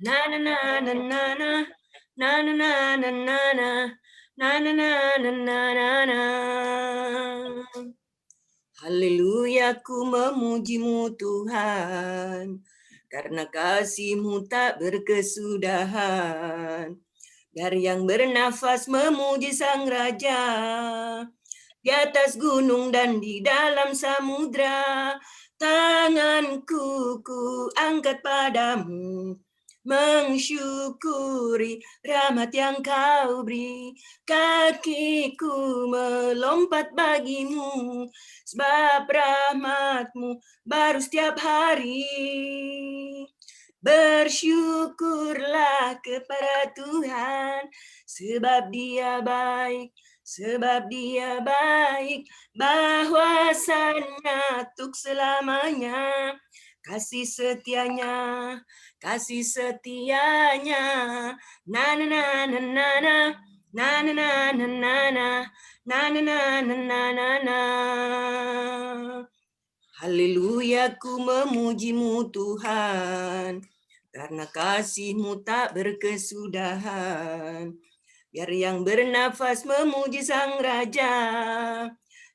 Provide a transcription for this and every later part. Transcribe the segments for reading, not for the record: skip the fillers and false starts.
Na na na na na na. Na na na na na na. Na na na na na na na. Haleluya, ku memujimu Tuhan, karena kasih-Mu tak berkesudahan. Dari yang bernafas memuji Sang Raja, di atas gunung dan di dalam samudra, tanganku ku angkat padamu, mensyukuri rahmat yang Kau beri. Kakiku melompat bagimu, sebab rahmat-Mu baru setiap hari. Bersyukurlah kepada Tuhan, sebab Dia baik, sebab Dia baik, bahwasannya untuk selamanya. Kasih setianya, kasih setianya. Na na na na na na. Na na na na na na. Na na na na na na na. Haleluya, ku memujimu Tuhan, karena kasih-Mu tak berkesudahan. Biar yang bernafas memuji Sang Raja,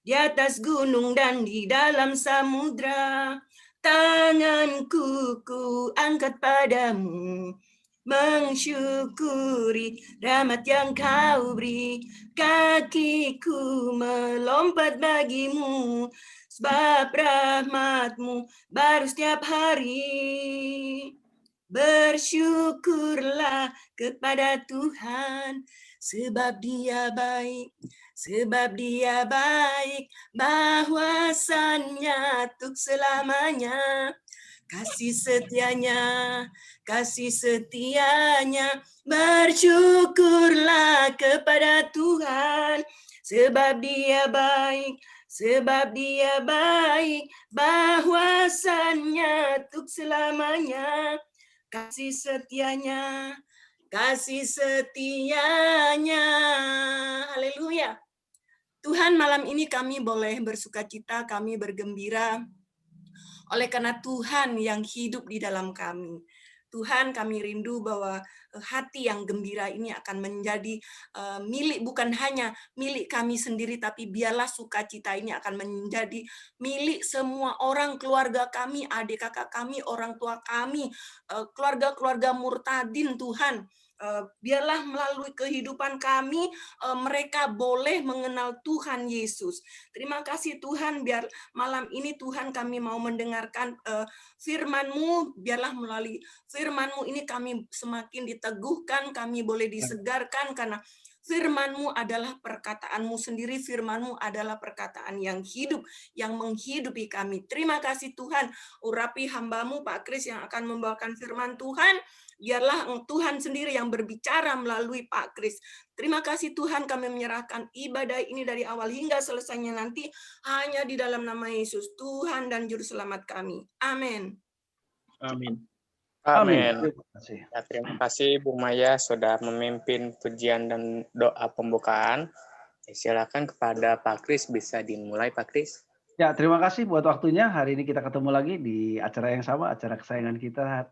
di atas gunung dan di dalam samudra, tanganku ku angkat padamu, mensyukuri rahmat yang Kau beri. Kakiku melompat bagimu, sebab rahmat-Mu baru setiap hari. Bersyukurlah kepada Tuhan, sebab Dia baik, sebab Dia baik, bahwasannya untuk selamanya. Kasih setianya, kasih setianya. Bersyukurlah kepada Tuhan, sebab Dia baik, sebab Dia baik, bahwasannya untuk selamanya. Kasih setianya, kasih setianya. Haleluya. Tuhan, malam ini kami boleh bersukacita, kami bergembira oleh karena Tuhan yang hidup di dalam kami. Tuhan, kami rindu bahwa hati yang gembira ini akan menjadi milik, bukan hanya milik kami sendiri, tapi biarlah sukacita ini akan menjadi milik semua orang, keluarga kami, adik kakak kami, orang tua kami, keluarga-keluarga murtadin Tuhan. Biarlah melalui kehidupan kami, mereka boleh mengenal Tuhan Yesus. Terima kasih Tuhan, biar malam ini Tuhan kami mau mendengarkan firman-Mu, biarlah melalui firman-Mu ini kami semakin diteguhkan, kami boleh disegarkan karena firman-Mu adalah perkataan-Mu sendiri, firman-Mu adalah perkataan yang hidup, yang menghidupi kami. Terima kasih Tuhan, urapi hamba-Mu Pak Kris yang akan membawakan firman Tuhan, biarlah Tuhan sendiri yang berbicara melalui Pak Kris. Terima kasih Tuhan, kami menyerahkan ibadah ini dari awal hingga selesainya nanti hanya di dalam nama Yesus, Tuhan dan Juru Selamat kami. Amin. Amin. Amin. Terima kasih. Ya, terima kasih Bu Maya sudah memimpin pujian dan doa pembukaan. Silakan kepada Pak Kris, bisa dimulai Pak Kris. Ya, terima kasih buat waktunya. Hari ini kita ketemu lagi di acara yang sama, acara kesayangan kita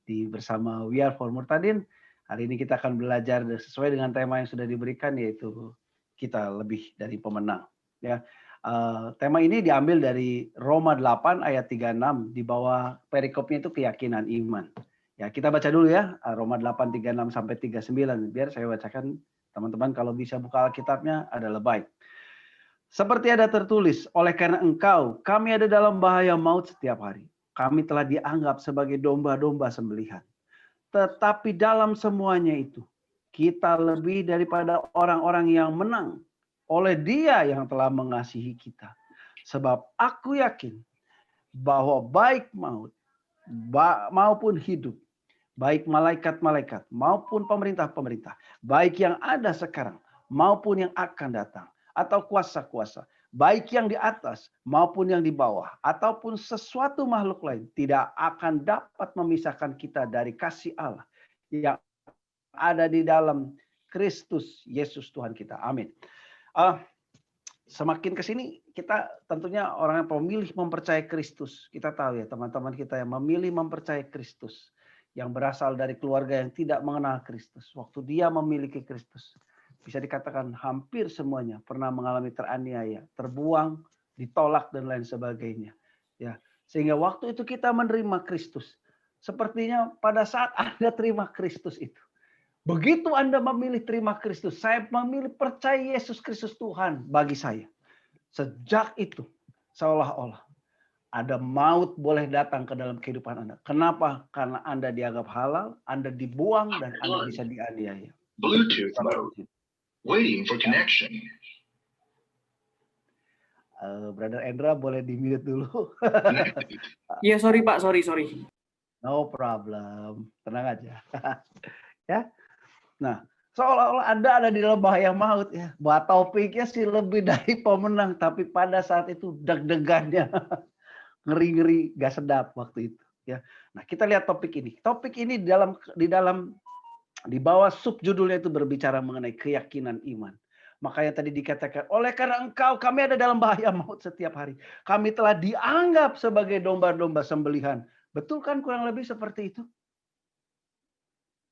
di bersama We Are for Murtadin. Hari ini kita akan belajar sesuai dengan tema yang sudah diberikan, yaitu kita lebih dari pemenang. Ya, tema ini diambil dari Roma 8 ayat 36, di bawah perikopnya itu keyakinan iman. Ya, kita baca dulu ya, Roma 8 36 sampai 39. Biar saya bacakan, teman-teman kalau bisa buka Alkitabnya adalah baik. Seperti ada tertulis, oleh karena engkau, kami ada dalam bahaya maut setiap hari. Kami telah dianggap sebagai domba-domba sembelihan. Tetapi dalam semuanya itu, kita lebih daripada orang-orang yang menang oleh Dia yang telah mengasihi kita. Sebab aku yakin bahwa baik maut maupun hidup, baik malaikat-malaikat maupun pemerintah-pemerintah, baik yang ada sekarang maupun yang akan datang, atau kuasa-kuasa, baik yang di atas maupun yang di bawah, ataupun sesuatu makhluk lain, tidak akan dapat memisahkan kita dari kasih Allah yang ada di dalam Kristus Yesus Tuhan kita. Amin. Semakin ke sini kita tentunya orang yang memilih mempercayai Kristus. Kita tahu ya teman-teman kita yang memilih mempercayai Kristus. yang berasal dari keluarga yang tidak mengenal Kristus. Waktu dia memiliki Kristus, bisa dikatakan hampir semuanya pernah mengalami teraniaya, terbuang, ditolak dan lain sebagainya. Ya, sehingga waktu itu kita menerima Kristus. Sepertinya pada saat Anda terima Kristus itu, begitu Anda memilih terima Kristus, saya memilih percaya Yesus Kristus Tuhan bagi saya. Sejak itu seolah-olah ada maut boleh datang ke dalam kehidupan Anda. Kenapa? Karena Anda dianggap halal, Anda dibuang, dan Anda bisa dianiaya. Bluetooth mode. Waiting for connection. Brother Endra boleh di-mute dulu. Iya, sorry Pak, sorry. No problem. Tenang aja. Ya. Nah, seolah-olah Anda ada di dalam bahaya maut ya. Bahwa topiknya sih lebih dari pemenang, tapi pada saat itu deg-degannya ngeri-ngeri, gak sedap waktu itu ya. Nah, kita lihat topik ini. Topik ini di bawah subjudulnya itu berbicara mengenai keyakinan iman. Makanya tadi dikatakan, oleh karena engkau kami ada dalam bahaya maut setiap hari. Kami telah dianggap sebagai domba-domba sembelihan. Betul kan kurang lebih seperti itu?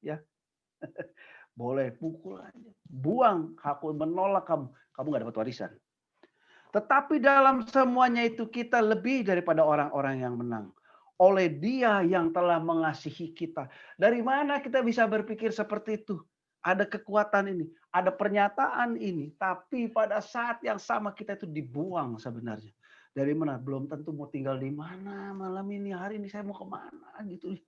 Ya. Boleh pukul aja. Buang, aku menolak kamu. Kamu gak dapat warisan. Tetapi dalam semuanya itu kita lebih daripada orang-orang yang menang. Oleh Dia yang telah mengasihi kita. Dari mana kita bisa berpikir seperti itu? Ada kekuatan ini, ada pernyataan ini. Tapi pada saat yang sama kita itu dibuang sebenarnya. Dari mana? Belum tentu mau tinggal di mana malam ini, hari ini saya mau kemana gitu.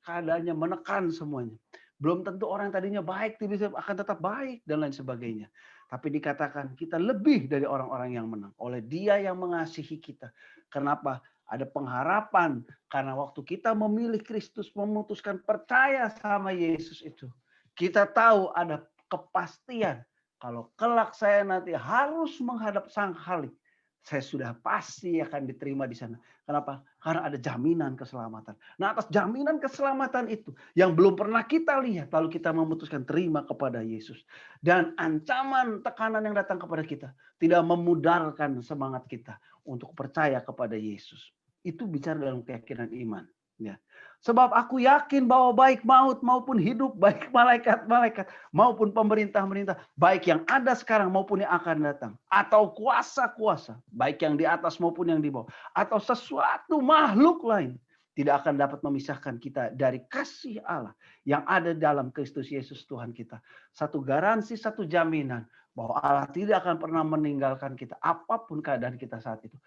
Keadaannya menekan semuanya. Belum tentu orang tadinya baik, bisa akan tetap baik dan lain sebagainya. Tapi dikatakan kita lebih dari orang-orang yang menang. Oleh Dia yang mengasihi kita. Kenapa? Ada pengharapan. Karena waktu kita memilih Kristus, memutuskan percaya sama Yesus itu. Kita tahu ada kepastian. Kalau kelak saya nanti harus menghadap Sang Khalik, saya sudah pasti akan diterima di sana. Kenapa? Karena ada jaminan keselamatan. Nah, atas jaminan keselamatan itu yang belum pernah kita lihat, lalu kita memutuskan terima kepada Yesus. Dan ancaman tekanan yang datang kepada kita tidak memudarkan semangat kita untuk percaya kepada Yesus. Itu bicara dalam keyakinan iman. Ya. Sebab aku yakin bahwa baik maut maupun hidup, baik malaikat-malaikat maupun pemerintah-pemerintah, baik yang ada sekarang maupun yang akan datang, atau kuasa-kuasa, baik yang di atas maupun yang di bawah, atau sesuatu makhluk lain, tidak akan dapat memisahkan kita dari kasih Allah yang ada dalam Kristus Yesus Tuhan kita. Satu garansi, satu jaminan bahwa Allah tidak akan pernah meninggalkan kita apapun keadaan kita saat itu.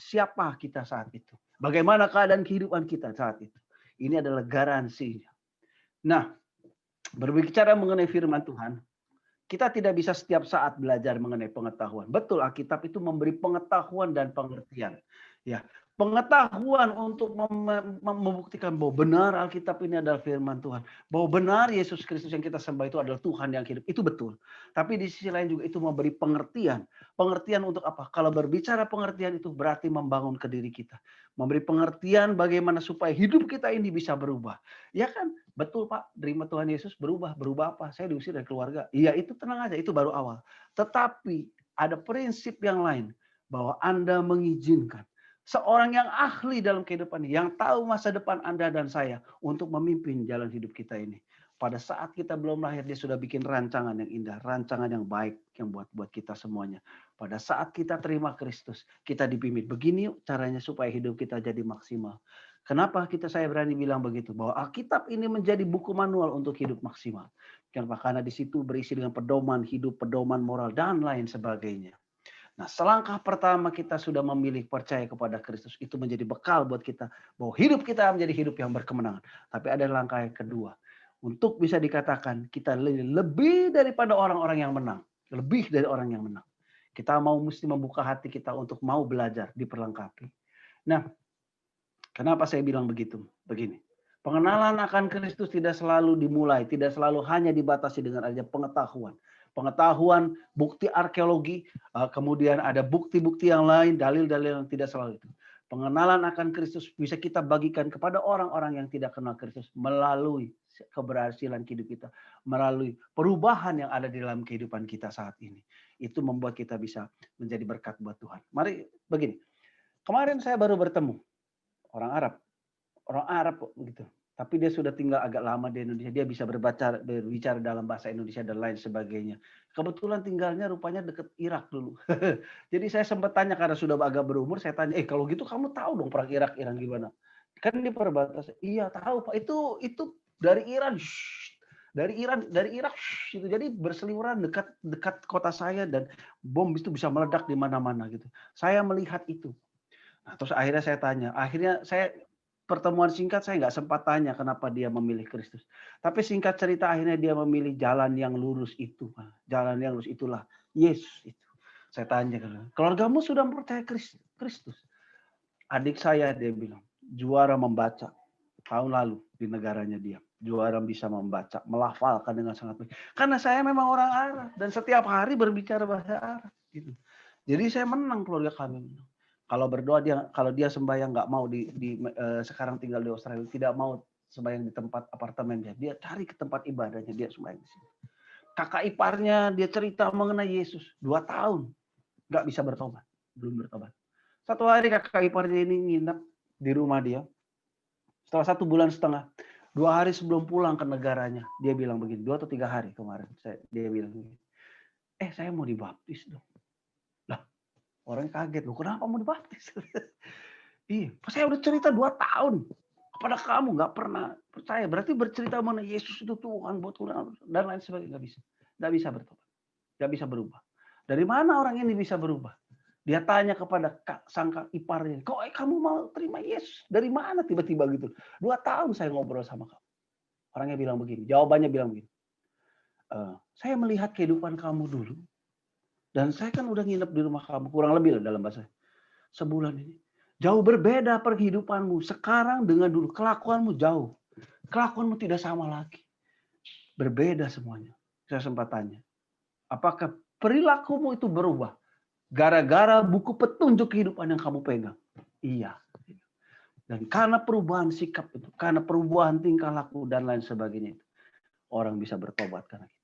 Siapa kita saat itu? Bagaimana keadaan kehidupan kita saat itu? Ini adalah garansinya. Nah, berbicara mengenai firman Tuhan, kita tidak bisa setiap saat belajar mengenai pengetahuan. Betul, Alkitab itu memberi pengetahuan dan pengertian. Ya, pengetahuan untuk membuktikan bahwa benar Alkitab ini adalah firman Tuhan. Bahwa benar Yesus Kristus yang kita sembah itu adalah Tuhan yang hidup. Itu betul. Tapi di sisi lain juga itu memberi pengertian. Pengertian untuk apa? Kalau berbicara pengertian itu berarti membangun ke diri kita. Memberi pengertian bagaimana supaya hidup kita ini bisa berubah. Ya kan? Betul Pak, terima Tuhan Yesus berubah. Berubah apa? Saya diusir dari keluarga. Iya itu tenang aja, itu baru awal. Tetapi ada prinsip yang lain. Bahwa Anda mengizinkan seorang yang ahli dalam kehidupan ini, yang tahu masa depan Anda dan saya untuk memimpin jalan hidup kita ini. Pada saat kita belum lahir, dia sudah bikin rancangan yang indah, rancangan yang baik yang buat kita semuanya. Pada saat kita terima Kristus, kita dipimpin. Begini caranya supaya hidup kita jadi maksimal. Kenapa saya berani bilang begitu? Bahwa Alkitab ini menjadi buku manual untuk hidup maksimal. Kenapa? Karena di situ berisi dengan pedoman hidup, pedoman moral, dan lain sebagainya. Nah, selangkah pertama kita sudah memilih percaya kepada Kristus. Itu menjadi bekal buat kita. Bahwa hidup kita menjadi hidup yang berkemenangan. Tapi ada langkah yang kedua. Untuk bisa dikatakan kita lebih daripada orang-orang yang menang. Lebih dari orang yang menang. Kita mesti membuka hati kita untuk mau belajar, diperlengkapi. Nah, kenapa saya bilang begitu? Begini. Pengenalan akan Kristus tidak selalu dimulai. Tidak selalu hanya dibatasi dengan adanya pengetahuan. Pengetahuan, bukti arkeologi, kemudian ada bukti-bukti yang lain, dalil-dalil yang tidak selalu itu. Pengenalan akan Kristus bisa kita bagikan kepada orang-orang yang tidak kenal Kristus melalui keberhasilan hidup kita, melalui perubahan yang ada di dalam kehidupan kita saat ini. Itu membuat kita bisa menjadi berkat buat Tuhan. Mari begini, kemarin saya baru bertemu orang Arab. orang Arab kok gitu. Tapi dia sudah tinggal agak lama di Indonesia, dia bisa berbicara dalam bahasa Indonesia dan lain sebagainya. Kebetulan tinggalnya rupanya dekat Irak dulu. Jadi saya sempat tanya karena sudah agak berumur, saya tanya, kalau gitu kamu tahu dong perang Irak gimana? Kan di perbatasan. Iya tahu Pak, itu dari Iran. Dari Irak itu. Jadi berseliweran dekat kota saya dan bom itu bisa meledak di mana-mana gitu. Saya melihat itu. Nah, terus akhirnya saya tanya, pertemuan singkat saya nggak sempat tanya kenapa dia memilih Kristus. Tapi singkat cerita akhirnya dia memilih jalan yang lurus itu. Jalan yang lurus itulah Yesus itu. Saya tanya, keluargamu sudah percaya Kristus? Adik saya dia bilang, juara membaca tahun lalu di negaranya dia. Juara bisa membaca, melafalkan dengan sangat baik. Karena saya memang orang Arab dan setiap hari berbicara bahasa Arab. Gitu. Jadi saya menang keluarga kami. Kalau berdoa kalau dia sembahyang nggak mau sekarang tinggal di Australia, tidak mau sembahyang di tempat apartemennya, dia cari ke tempat ibadahnya, dia sembahyang di sini. Kakak iparnya dia cerita mengenai Yesus 2 tahun nggak bisa bertobat, belum bertobat. Satu hari kakak iparnya ini nginep di rumah dia. Setelah 1,5 bulan, 2 hari sebelum pulang ke negaranya, dia bilang begini, 2 atau 3 hari kemarin, dia bilang begini, saya mau dibaptis dong. Orang kaget, loh kenapa mau dibaptis? Iya, saya udah cerita 2 tahun kepada kamu, nggak pernah percaya. Berarti bercerita mengenai Yesus itu Tuhan buat Tuhan dan lain sebagainya, nggak bisa bertobat, nggak bisa berubah. Dari mana orang ini bisa berubah? Dia tanya kepada sang iparnya, kok kamu mau terima Yesus? Dari mana tiba-tiba gitu? 2 tahun saya ngobrol sama kamu. Orangnya bilang begini, jawabannya bilang begini, saya melihat kehidupan kamu dulu. Dan saya kan udah nginep di rumah kamu, kurang lebih dalam bahasa sebulan ini. Jauh berbeda perhidupanmu sekarang dengan dulu. Kelakuanmu jauh. Kelakuanmu tidak sama lagi. Berbeda semuanya. Saya sempat tanya, apakah perilakumu itu berubah? Gara-gara buku petunjuk kehidupan yang kamu pegang? Iya. Dan karena perubahan sikap itu, karena perubahan tingkah laku dan lain sebagainya itu, orang bisa bertobat karena itu.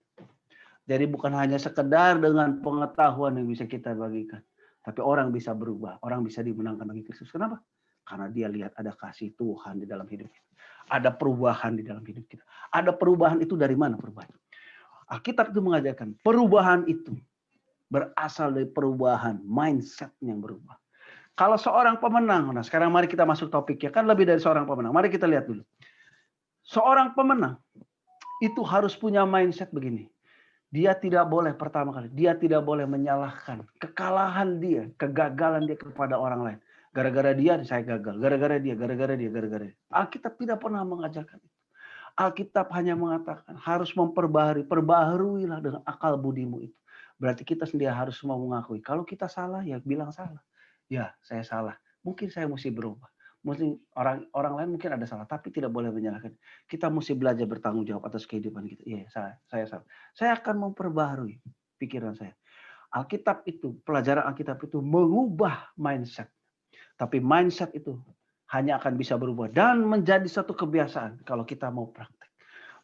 Jadi bukan hanya sekedar dengan pengetahuan yang bisa kita bagikan. Tapi orang bisa berubah. Orang bisa dimenangkan bagi Kristus. Kenapa? Karena dia lihat ada kasih Tuhan di dalam hidup kita. Ada perubahan di dalam hidup kita. Ada perubahan itu dari mana perubahan? Alkitab itu mengajarkan perubahan itu berasal dari perubahan mindset yang berubah. Kalau seorang pemenang, nah sekarang mari kita masuk topiknya. Kan lebih dari seorang pemenang. Mari kita lihat dulu. Seorang pemenang itu harus punya mindset begini. Dia tidak boleh, pertama kali, dia tidak boleh menyalahkan kekalahan dia, kegagalan dia kepada orang lain. Gara-gara dia, saya gagal. Gara-gara dia. Alkitab tidak pernah mengajarkan itu. Alkitab hanya mengatakan harus perbaharuilah dengan akal budimu itu. Berarti kita sendiri harus semua mengakui. Kalau kita salah, ya bilang salah. Ya, saya salah. Mungkin saya mesti berubah. Mungkin orang lain mungkin ada salah, tapi tidak boleh menyalahkan. Kita mesti belajar bertanggung jawab atas kehidupan kita. Iya, saya salah. Saya akan memperbaharui pikiran saya. Alkitab itu, pelajaran Alkitab itu mengubah mindset. Tapi mindset itu hanya akan bisa berubah dan menjadi satu kebiasaan kalau kita mau praktek.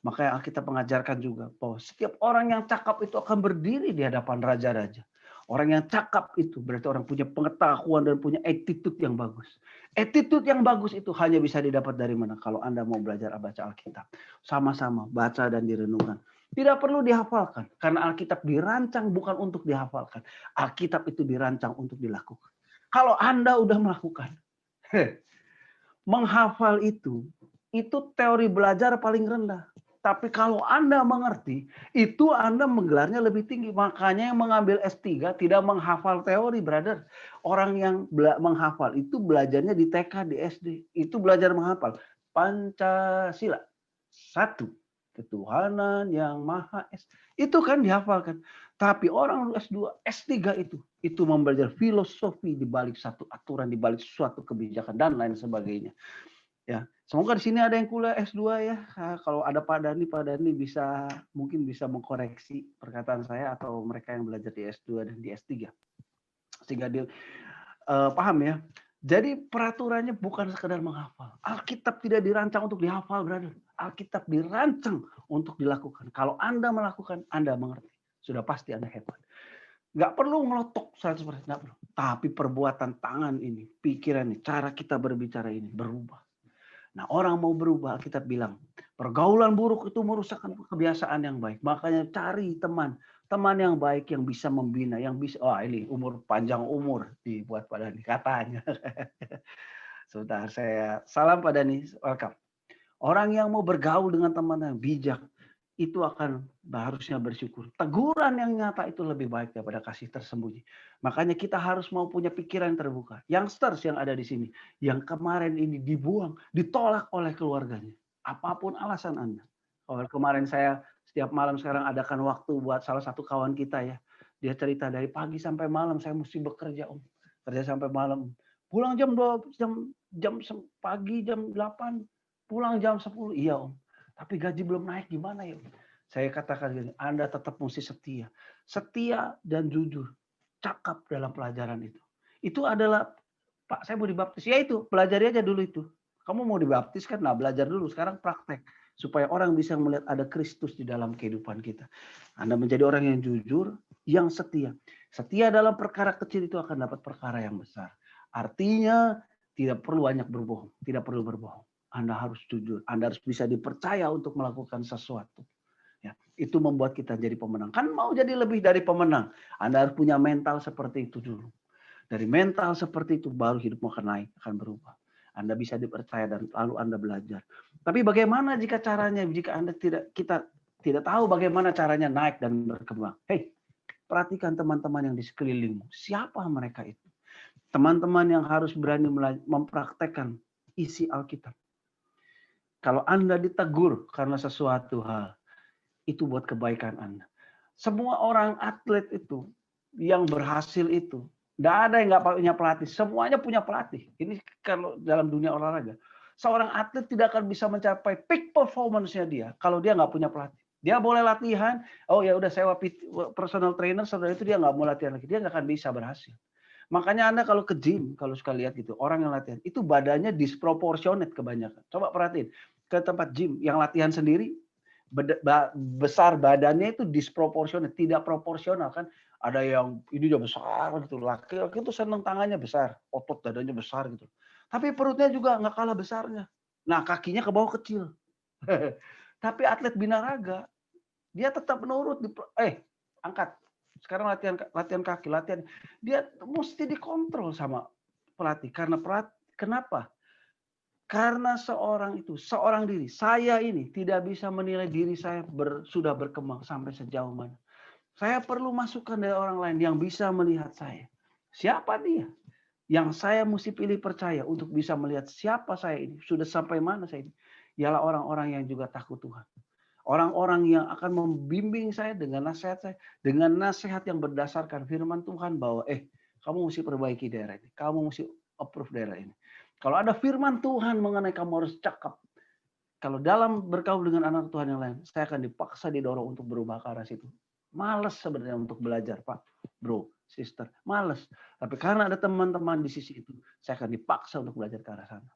Makanya Alkitab mengajarkan juga bahwa setiap orang yang cakap itu akan berdiri di hadapan raja-raja. Orang yang cakap itu berarti orang punya pengetahuan dan punya attitude yang bagus. Attitude yang bagus itu hanya bisa didapat dari mana? Kalau Anda mau belajar baca Alkitab. Sama-sama baca dan direnungkan. Tidak perlu dihafalkan. Karena Alkitab dirancang bukan untuk dihafalkan. Alkitab itu dirancang untuk dilakukan. Kalau Anda udah melakukan. Menghafal itu teori belajar paling rendah. Tapi kalau Anda mengerti, itu Anda menggelarnya lebih tinggi. Makanya yang mengambil S3 tidak menghafal teori, brother. Orang yang menghafal itu belajarnya di TK, di SD. Itu belajar menghafal. Pancasila. 1. Ketuhanan yang Maha Esa. Itu kan dihafalkan. Tapi orang S2, S3 itu membelajar filosofi di balik satu aturan, di balik suatu kebijakan, dan lain sebagainya. Ya, semoga di sini ada yang kuliah S2 ya. Kalau ada Pak Dani mungkin bisa mengkoreksi perkataan saya atau mereka yang belajar di S2 dan di S3. Sehingga dia paham ya. Jadi peraturannya bukan sekedar menghafal. Alkitab tidak dirancang untuk dihafal, brother. Alkitab dirancang untuk dilakukan. Kalau Anda melakukan, Anda mengerti. Sudah pasti Anda hebat. Nggak perlu ngelotok 100%, nggak perlu. Tapi perbuatan tangan ini, pikiran ini, cara kita berbicara ini berubah. Nah, orang mau berubah, kita bilang, pergaulan buruk itu merusakkan kebiasaan yang baik. Makanya cari teman yang baik yang bisa membina, yang bisa, ini panjang umur dibuat pada Dani katanya. Sebentar, saya salam pada Dani, welcome. Orang yang mau bergaul dengan teman yang bijak, itu akan harusnya bersyukur. Teguran yang nyata itu lebih baik daripada kasih tersembunyi. Makanya kita harus mau punya pikiran terbuka. Youngsters yang ada di sini, yang kemarin ini dibuang, ditolak oleh keluarganya. Apapun alasan Anda. Kalau kemarin saya setiap malam sekarang adakan waktu buat salah satu kawan kita ya. Dia cerita dari pagi sampai malam saya mesti bekerja Om. Kerja sampai malam. Pulang jam pagi jam 8, pulang jam 10. Iya Om. Tapi gaji belum naik gimana ya? Saya katakan gini, Anda tetap mesti setia. Setia dan jujur. Cakap dalam pelajaran itu. Itu adalah, Pak saya mau dibaptis. Ya itu, pelajari aja dulu itu. Kamu mau dibaptis kan? Nah belajar dulu, sekarang praktek. Supaya orang bisa melihat ada Kristus di dalam kehidupan kita. Anda menjadi orang yang jujur, yang setia. Setia dalam perkara kecil itu akan dapat perkara yang besar. Artinya tidak perlu banyak berbohong. Tidak perlu berbohong. Anda harus jujur, Anda harus bisa dipercaya untuk melakukan sesuatu. Ya, itu membuat kita jadi pemenang. Kan mau jadi lebih dari pemenang, Anda harus punya mental seperti itu dulu. Dari mental seperti itu baru hidupmu akan naik, akan berubah. Anda bisa dipercaya dan lalu Anda belajar. Tapi bagaimana jika caranya, jika kita tidak tahu bagaimana caranya naik dan berkembang? Hei, perhatikan teman-teman yang di sekelilingmu. Siapa mereka itu? Teman-teman yang harus berani mempraktekkan isi Alkitab. Kalau Anda ditegur karena sesuatu hal, itu buat kebaikan Anda. Semua orang atlet itu, yang berhasil itu, tidak ada yang nggak punya pelatih. Semuanya punya pelatih. Ini kalau dalam dunia olahraga. Seorang atlet tidak akan bisa mencapai peak performance-nya dia kalau dia nggak punya pelatih. Dia boleh latihan, oh ya udah sewa personal trainer, saudara itu dia nggak mau latihan lagi. Dia nggak akan bisa berhasil. Makanya Anda kalau ke gym, kalau suka lihat gitu, orang yang latihan, itu badannya disproportionate kebanyakan. Coba perhatiin, ke tempat gym, yang latihan sendiri, besar badannya itu disproportionate, tidak proporsional kan. Ada yang ini dia besar gitu, laki-laki itu seneng tangannya besar, otot dadanya besar gitu. Tapi perutnya juga nggak kalah besarnya. Nah kakinya ke bawah kecil. Tapi atlet binaraga, dia tetap menurut, angkat. Sekarang latihan kaki, dia mesti dikontrol sama pelatih. Kenapa? Karena seorang diri, saya ini tidak bisa menilai diri saya sudah berkembang sampai sejauh mana. Saya perlu masukan dari orang lain yang bisa melihat saya. Siapa dia? Yang saya mesti pilih percaya untuk bisa melihat siapa saya ini, sudah sampai mana saya ini. Ialah orang-orang yang juga takut Tuhan. Orang-orang yang akan membimbing saya dengan nasihat yang berdasarkan firman Tuhan bahwa kamu mesti perbaiki daerah ini, kamu mesti approve daerah ini. Kalau ada firman Tuhan mengenai kamu harus cakap. Kalau dalam bergaul dengan anak Tuhan yang lain, saya akan dipaksa didorong untuk berubah ke arah situ. Males sebenarnya untuk belajar, Pak, bro, sister, males. Tapi karena ada teman-teman di sisi itu, saya akan dipaksa untuk belajar ke arah sana.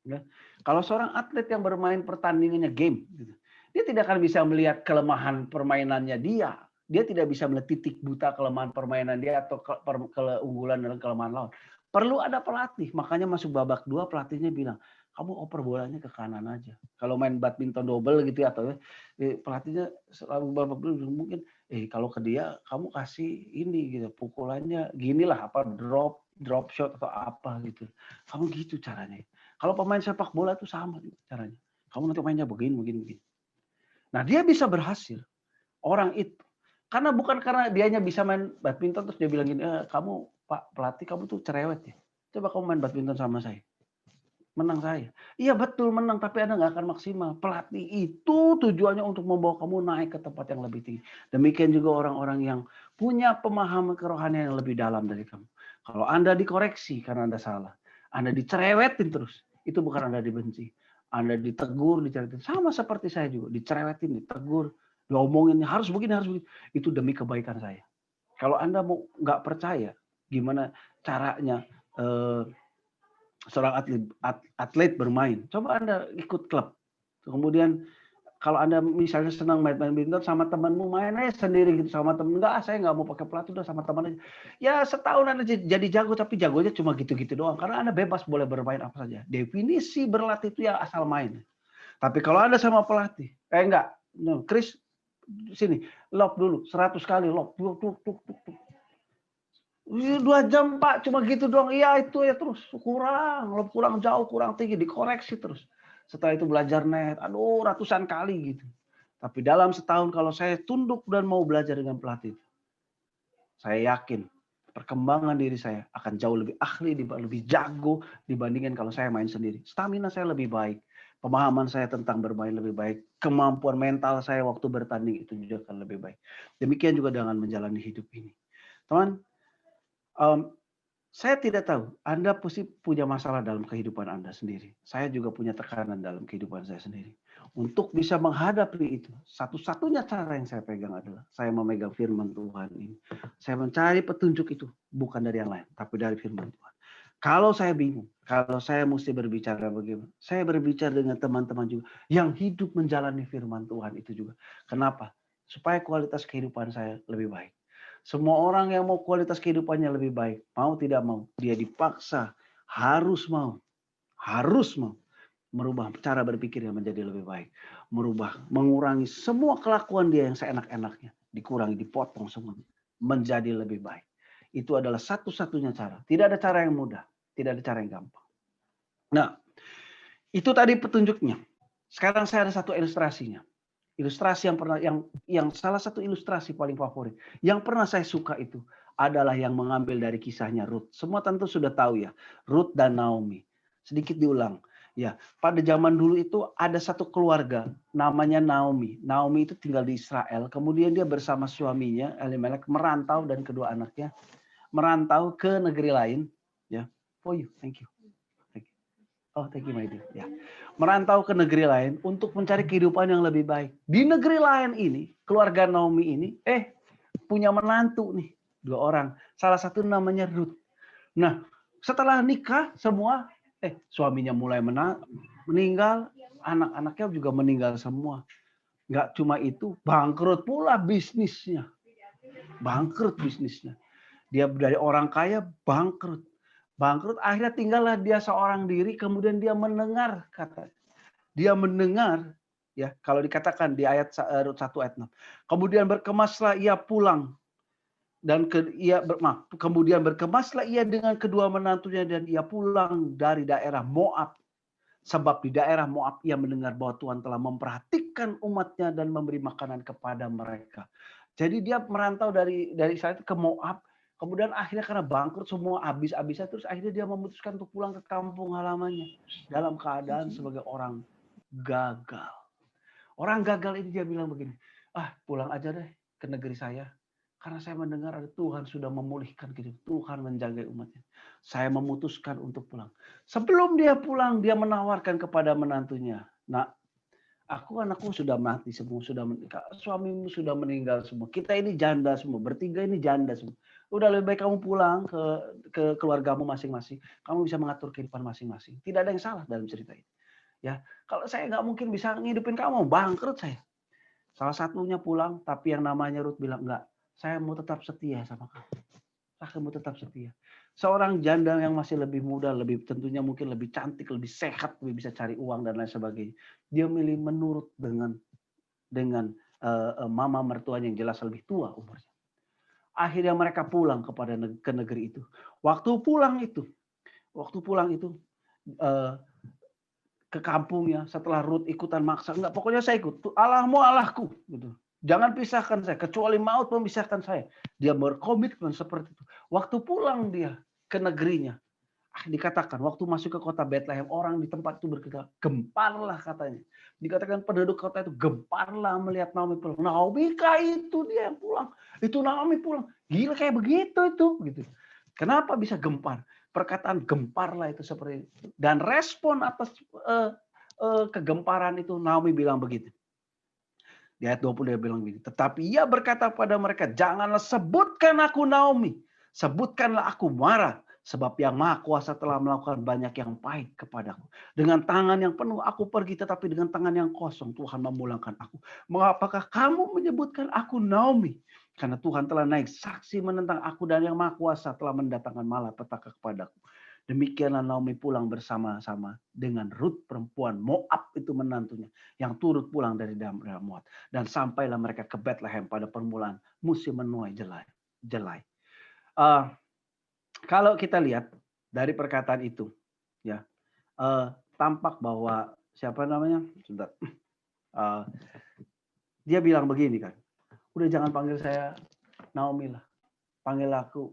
Ya. Kalau seorang atlet yang bermain pertandingannya game, gitu, dia tidak akan bisa melihat kelemahan permainannya dia. Dia tidak bisa melihat titik buta kelemahan permainan dia atau keunggulan dan kelemahan lawan. Perlu ada pelatih. Makanya masuk babak 2 pelatihnya bilang, kamu oper bolanya ke kanan aja. Kalau main badminton double gitu ya, atau pelatihnya selalu babak 2 mungkin kalau ke dia kamu kasih ini gitu, pukulannya ginilah apa drop shot atau apa gitu. Kamu gitu caranya. Kalau pemain sepak bola itu sama caranya. Kamu nanti mainnya begini. Nah dia bisa berhasil, orang itu. Bukan karena dianya bisa main badminton terus dia bilang gini, kamu Pak pelatih kamu tuh cerewet ya. Coba kamu main badminton sama saya. Menang saya. Iya betul menang, tapi Anda nggak akan maksimal. Pelatih itu tujuannya untuk membawa kamu naik ke tempat yang lebih tinggi. Demikian juga orang-orang yang punya pemahaman kerohanian yang lebih dalam dari kamu. Kalau Anda dikoreksi karena Anda salah, Anda dicerewetin terus, itu bukan Anda dibenci. Anda ditegur, dicerewetin. Sama seperti saya juga, dicerewetin, ditegur, diomongin, harus begini. Itu demi kebaikan saya. Kalau Anda mau nggak percaya, gimana caranya seorang atlet bermain? Coba Anda ikut klub. Kemudian Kalau Anda misalnya senang main badminton sama temanmu, main aja sendiri gitu sama temen. Enggak, saya nggak mau pakai pelatih, udah sama teman aja. Ya setahun Anda jadi jago, tapi jagonya cuma gitu-gitu doang. Karena Anda bebas boleh bermain apa saja. Definisi berlatih itu ya asal main. Tapi kalau Anda sama pelatih, enggak, no, Chris sini, lob dulu, 100 kali lob, tuk. 2 jam Pak, cuma gitu doang. Iya itu ya terus kurang, kurang jauh, kurang tinggi, dikoreksi terus. Setelah itu belajar net, aduh ratusan kali gitu. Tapi dalam setahun kalau saya tunduk dan mau belajar dengan pelatih, saya yakin perkembangan diri saya akan jauh lebih ahli, lebih jago dibandingkan kalau saya main sendiri. Stamina saya lebih baik, pemahaman saya tentang bermain lebih baik, kemampuan mental saya waktu bertanding itu juga akan lebih baik. Demikian juga dengan menjalani hidup ini. Teman, saya tidak tahu, Anda pasti punya masalah dalam kehidupan Anda sendiri. Saya juga punya tekanan dalam kehidupan saya sendiri. Untuk bisa menghadapi itu, satu-satunya cara yang saya pegang adalah saya memegang firman Tuhan ini. Saya mencari petunjuk itu, bukan dari yang lain, tapi dari firman Tuhan. Kalau saya bingung, kalau saya mesti berbicara bagaimana, saya berbicara dengan teman-teman juga yang hidup menjalani firman Tuhan itu juga. Kenapa? Supaya kualitas kehidupan saya lebih baik. Semua orang yang mau kualitas kehidupannya lebih baik, mau tidak mau, dia dipaksa harus mau merubah cara berpikirnya menjadi lebih baik, mengurangi semua kelakuan dia yang seenak-enaknya, dikurangi, dipotong semua, menjadi lebih baik. Itu adalah satu-satunya cara. Tidak ada cara yang mudah, tidak ada cara yang gampang. Nah, itu tadi petunjuknya. Sekarang saya ada satu ilustrasinya. Ilustrasi yang salah satu ilustrasi paling favorit yang pernah saya suka itu adalah yang mengambil dari kisahnya Ruth. Semua tentu sudah tahu ya, Ruth dan Naomi. Sedikit diulang. Ya, pada zaman dulu itu ada satu keluarga namanya Naomi. Naomi itu tinggal di Israel, kemudian dia bersama suaminya Elimelek merantau dan kedua anaknya merantau ke negeri lain, ya. For you, thank you. Oh, thank you my dear. Ya. Merantau ke negeri lain untuk mencari kehidupan yang lebih baik. Di negeri lain ini, keluarga Naomi ini, punya menantu nih, 2 orang. Salah satu namanya Ruth. Nah, setelah nikah semua, suaminya mulai meninggal, anak-anaknya juga meninggal semua. Nggak cuma itu, bangkrut pula bisnisnya. Bangkrut bisnisnya. Dia dari orang kaya, bangkrut, akhirnya tinggallah dia seorang diri, kemudian dia mendengar ya, kalau dikatakan di ayat 1 ayat 6. Kemudian berkemaslah ia pulang dan kemudian berkemaslah ia dengan kedua menantunya dan ia pulang dari daerah Moab. Sebab di daerah Moab ia mendengar bahwa Tuhan telah memperhatikan umatnya dan memberi makanan kepada mereka. Jadi dia merantau dari Israel ke Moab. Kemudian akhirnya karena bangkrut semua habis-habisan, terus akhirnya dia memutuskan untuk pulang ke kampung halamannya dalam keadaan sebagai orang gagal. Orang gagal ini dia bilang begini, pulang aja deh ke negeri saya. Karena saya mendengar ada Tuhan sudah memulihkan gitu, Tuhan menjaga umatnya. Saya memutuskan untuk pulang. Sebelum dia pulang, dia menawarkan kepada menantunya, anakku sudah mati semua, sudah menikah, suamimu sudah meninggal semua. Kita ini janda semua, bertiga ini janda semua. Udah lebih baik kamu pulang ke keluargamu masing-masing. Kamu bisa mengatur kehidupan masing-masing. Tidak ada yang salah dalam cerita ini. Ya, kalau saya nggak mungkin bisa ngidupin kamu, bangkrut saya. Salah satunya pulang, tapi yang namanya Ruth bilang enggak. Saya mau tetap setia sama kamu. Saya mau tetap setia. Seorang janda yang masih lebih muda, tentunya mungkin lebih cantik, lebih sehat, lebih bisa cari uang dan lain sebagainya. Dia milih menurut dengan mama mertuanya yang jelas lebih tua umurnya. Akhirnya mereka pulang ke negeri itu. Waktu pulang itu ke kampungnya, setelah Ruth ikutan maksa, enggak, pokoknya saya ikut. Allahmu Allahku, gitu. Jangan pisahkan saya, kecuali maut memisahkan saya. Dia berkomitmen seperti itu. Waktu pulang dia ke negerinya, dikatakan waktu masuk ke kota Bethlehem, orang di tempat itu berkata, gemparlah katanya. Dikatakan penduduk kota itu gemparlah melihat Naomi pulang. Naomi itu dia yang pulang. Itu Naomi pulang. Gila kayak begitu itu. Gitu. Kenapa bisa gempar? Perkataan gemparlah itu seperti itu. Dan respon atas kegemparan itu Naomi bilang begitu. Di ayat 20 dia bilang begini. Tetapi ia berkata pada mereka, janganlah sebutkan aku Naomi. Sebutkanlah aku Mara. Sebab yang Maha Kuasa telah melakukan banyak yang baik kepadaku. Dengan tangan yang penuh aku pergi, tetapi dengan tangan yang kosong Tuhan memulangkan aku. Mengapakah kamu menyebutkan aku Naomi? Karena Tuhan telah naik saksi menentang aku, dan yang Maha Kuasa telah mendatangkan malapetaka kepadaku. Demikianlah Naomi pulang bersama-sama dengan Rut perempuan Moab itu menantunya, yang turut pulang dari daerah Moab. Dan sampailah mereka ke Bethlehem pada permulaan musim menuai jelai. Kalau kita lihat dari perkataan itu, ya tampak bahwa siapa namanya, sebentar, dia bilang begini kan, udah jangan panggil saya Naomi lah, panggil aku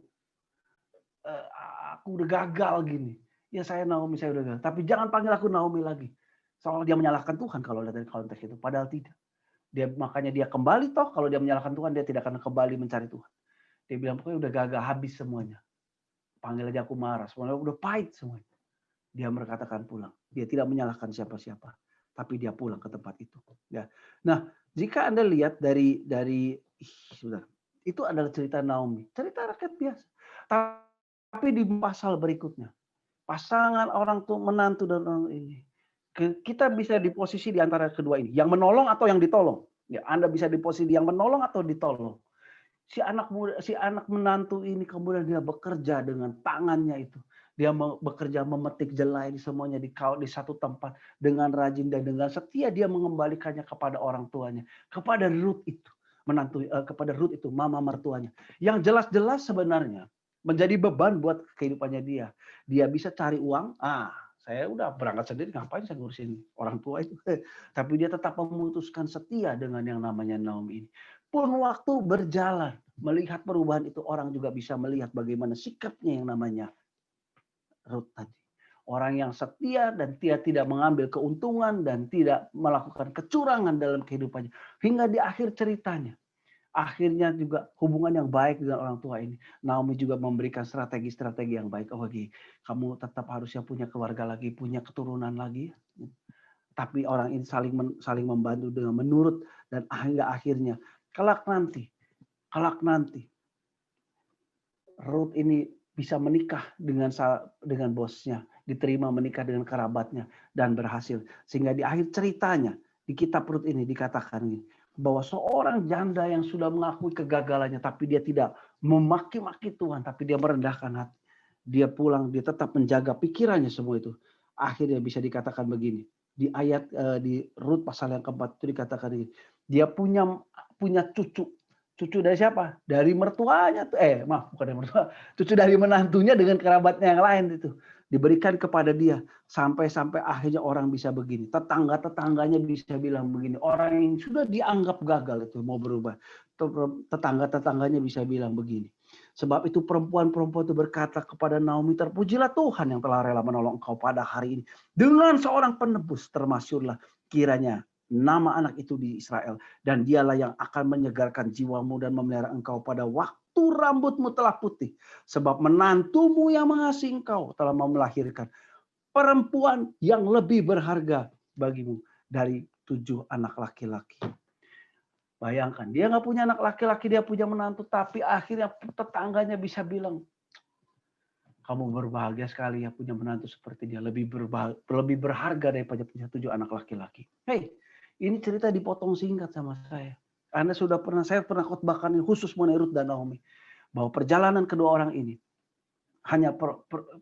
udah gagal gini. Ya saya Naomi, saya udah gagal. Tapi jangan panggil aku Naomi lagi. Soalnya dia menyalahkan Tuhan kalau lihat dari konteks itu. Padahal tidak. Makanya dia kembali toh, kalau dia menyalahkan Tuhan dia tidak akan kembali mencari Tuhan. Dia bilang pokoknya udah gagal, habis semuanya. Panggil aja aku marah, semuanya udah pahit semuanya. Dia berkatakan pulang. Dia tidak menyalahkan siapa-siapa, tapi dia pulang ke tempat itu. Ya. Nah, jika Anda lihat dari itu adalah cerita Naomi, cerita rakyat biasa. Tapi di pasal berikutnya, pasangan orang tua menantu dan orang ini, kita bisa di posisi di antara kedua ini, yang menolong atau yang ditolong. Ya, Anda bisa di posisi yang menolong atau ditolong. Si anak menantu ini kemudian dia bekerja dengan tangannya itu. Dia bekerja memetik jelai semuanya di satu tempat dengan rajin dan dengan setia dia mengembalikannya kepada orang tuanya, kepada Rut itu, kepada Rut itu mama mertuanya. Yang jelas-jelas sebenarnya menjadi beban buat kehidupannya dia. Dia bisa cari uang. Saya udah berangkat sendiri, ngapain saya ngurusin orang tua itu? Tapi dia tetap memutuskan setia dengan yang namanya Naomi ini. Pun waktu berjalan, melihat perubahan itu, orang juga bisa melihat bagaimana sikapnya yang namanya Rut tadi. Orang yang setia dan dia tidak mengambil keuntungan dan tidak melakukan kecurangan dalam kehidupannya. Hingga di akhir ceritanya, akhirnya juga hubungan yang baik dengan orang tua ini. Naomi juga memberikan strategi-strategi yang baik. Kamu tetap harusnya punya keluarga lagi, punya keturunan lagi. Tapi orang ini saling membantu dengan menurut, dan hingga akhirnya kelak nanti Rut ini bisa menikah dengan bosnya, diterima menikah dengan kerabatnya dan berhasil. Sehingga di akhir ceritanya di kitab Rut ini dikatakan ini, bahwa seorang janda yang sudah mengakui kegagalannya tapi dia tidak memaki-maki Tuhan, tapi dia merendahkan hati. Dia pulang, dia tetap menjaga pikirannya semua itu. Akhirnya bisa dikatakan begini. Di ayat di Rut pasal yang keempat itu dikatakan ini, dia punya cucu. Cucu dari siapa? Dari mertuanya. Bukan dari mertua. Cucu dari menantunya dengan kerabatnya yang lain itu. Diberikan kepada dia. Sampai akhirnya orang bisa begini. Tetangganya bisa bilang begini. Orang yang sudah dianggap gagal itu mau berubah. Tetangganya bisa bilang begini. Sebab itu perempuan-perempuan itu berkata kepada Naomi, terpujilah Tuhan yang telah rela menolong engkau pada hari ini. Dengan seorang penebus, termasyhurlah kiranya nama anak itu di Israel. Dan dialah yang akan menyegarkan jiwamu dan memelihara engkau pada waktu rambutmu telah putih. Sebab menantumu yang mengasihi engkau telah melahirkan perempuan yang lebih berharga bagimu dari 7 anak laki-laki. Bayangkan, dia nggak punya anak laki-laki, dia punya menantu. Tapi akhirnya tetangganya bisa bilang, kamu berbahagia sekali ya punya menantu seperti dia. Lebih berharga daripada punya 7 anak laki-laki. Hei, ini cerita dipotong singkat sama saya. Saya pernah khotbahkan khusus mengenai Rut dan Naomi. Bahwa perjalanan kedua orang ini hanya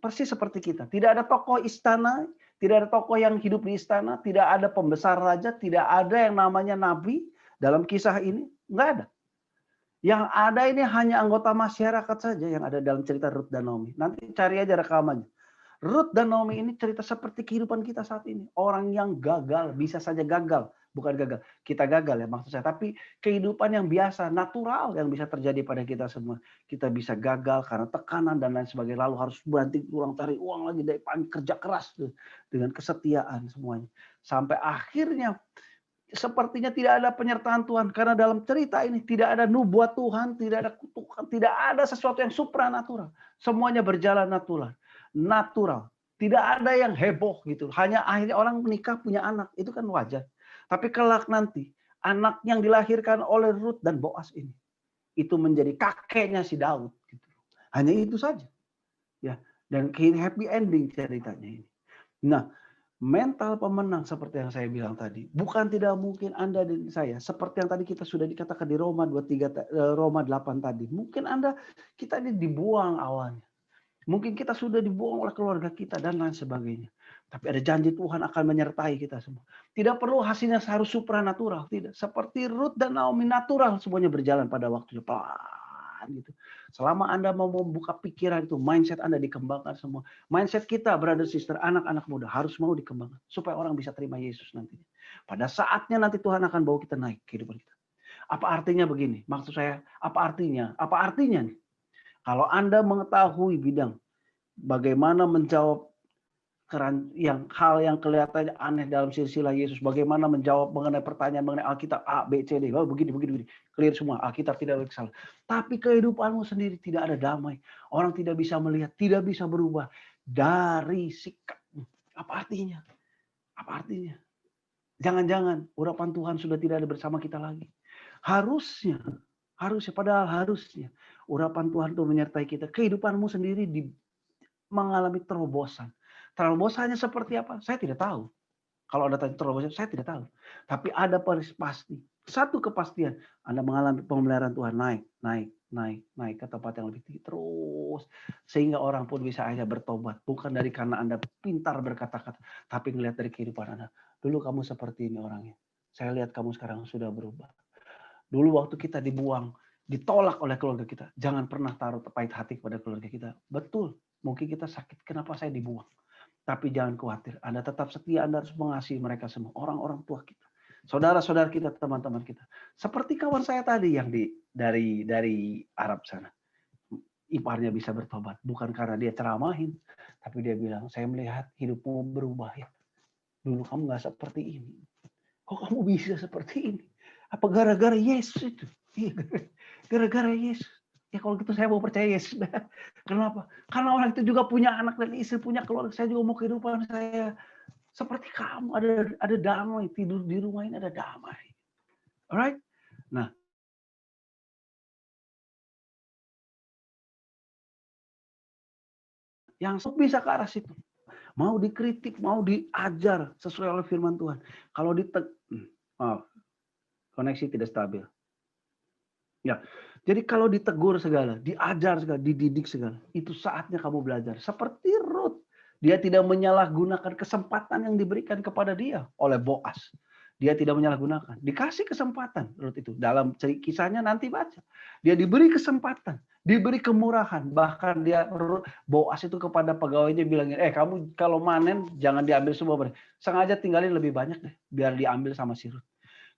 persis seperti kita. Tidak ada tokoh istana, tidak ada tokoh yang hidup di istana, tidak ada pembesar raja, tidak ada yang namanya nabi dalam kisah ini. Enggak ada. Yang ada ini hanya anggota masyarakat saja yang ada dalam cerita Rut dan Naomi. Nanti cari aja rekamannya. Rut dan Naomi ini cerita seperti kehidupan kita saat ini. Orang yang gagal, bisa saja gagal. Bukan gagal, kita gagal ya maksud saya. Tapi kehidupan yang biasa, natural yang bisa terjadi pada kita semua. Kita bisa gagal karena tekanan dan lain sebagainya. Lalu harus banting tulang cari uang lagi dari kerja keras dengan kesetiaan semuanya. Sampai akhirnya sepertinya tidak ada penyertaan Tuhan. Karena dalam cerita ini tidak ada nubuat Tuhan, tidak ada kutukan, tidak ada sesuatu yang supranatural. Semuanya berjalan natural. Tidak ada yang heboh gitu. Hanya akhirnya orang menikah punya anak. Itu kan wajar. Tapi kelak nanti anak yang dilahirkan oleh Rut dan Boas ini itu menjadi kakeknya si Daud. Gitu. Hanya itu saja. Ya, Dan happy ending ceritanya ini. Nah, mental pemenang seperti yang saya bilang tadi, bukan tidak mungkin Anda dan saya, seperti yang tadi kita sudah dikatakan di Roma 8 tadi. Mungkin kita ini dibuang awalnya. Mungkin kita sudah dibuang oleh keluarga kita dan lain sebagainya. Tapi ada janji Tuhan akan menyertai kita semua. Tidak perlu hasilnya harus supranatural, tidak. Seperti Ruth dan Naomi, natural semuanya berjalan pada waktunya pelan gitu. Selama Anda mau membuka pikiran itu, mindset Anda dikembangkan semua. Mindset kita, brother sister, anak-anak muda harus mau dikembangkan supaya orang bisa terima Yesus nantinya. Pada saatnya nanti Tuhan akan bawa kita naik kehidupan kita. Apa artinya begini? Maksud saya, apa artinya? Apa artinya nih? Kalau Anda mengetahui bidang bagaimana menjawab hal yang kelihatannya aneh dalam silsilah Yesus, bagaimana menjawab mengenai pertanyaan mengenai Alkitab A, B, C, D, begini, clear semua, Alkitab tidak bersalah. Tapi kehidupanmu sendiri tidak ada damai. Orang tidak bisa melihat, tidak bisa berubah dari sikap. Apa artinya? Apa artinya? Jangan-jangan urapan Tuhan sudah tidak ada bersama kita lagi. Harusnya, padahal harusnya urapan Tuhan itu menyertai kita. Kehidupanmu sendiri mengalami terobosan. Terobosannya seperti apa? Saya tidak tahu. Kalau ada terobosan, saya tidak tahu. Tapi ada pasti. Satu kepastian, Anda mengalami pemeliharaan Tuhan naik ke tempat yang lebih tinggi terus. Sehingga orang pun bisa aja bertobat. Bukan dari karena Anda pintar berkata-kata, tapi ngelihat dari kehidupan Anda. Dulu kamu seperti ini orangnya. Saya lihat kamu sekarang sudah berubah. Dulu waktu kita dibuang, ditolak oleh keluarga kita. Jangan pernah taruh pahit hati kepada keluarga kita. Betul, mungkin kita sakit. Kenapa saya dibuang? Tapi jangan khawatir. Anda tetap setia, Anda harus mengasihi mereka semua. Orang-orang tua kita. Saudara-saudara kita, teman-teman kita. Seperti kawan saya tadi yang dari Arab sana. Iparnya bisa bertobat. Bukan karena dia ceramahin. Tapi dia bilang, saya melihat hidupmu berubah ya. Dulu kamu nggak seperti ini. Kok kamu bisa seperti ini? Apa gara-gara Yesus itu? Gara-gara Yesus. Ya kalau gitu saya mau percaya Yesus. Kenapa? Karena orang itu juga punya anak dan istri, punya keluarga. Saya juga mau kehidupan saya seperti kamu. Ada damai. Tidur di rumah ini ada damai. Alright? Nah. Yang bisa ke arah situ. Mau dikritik, mau diajar sesuai oleh firman Tuhan. Kalau koneksi tidak stabil. Ya, jadi kalau ditegur segala, diajar segala, dididik segala, itu saatnya kamu belajar. Seperti Ruth, dia tidak menyalahgunakan kesempatan yang diberikan kepada dia oleh Boaz. Dia tidak menyalahgunakan, dikasih kesempatan Ruth itu. Dalam kisahnya nanti baca, dia diberi kesempatan, diberi kemurahan. Bahkan Boaz itu kepada pegawainya bilangin, kamu kalau manen jangan diambil semua, sengaja tinggalin lebih banyak deh, biar diambil sama si Ruth.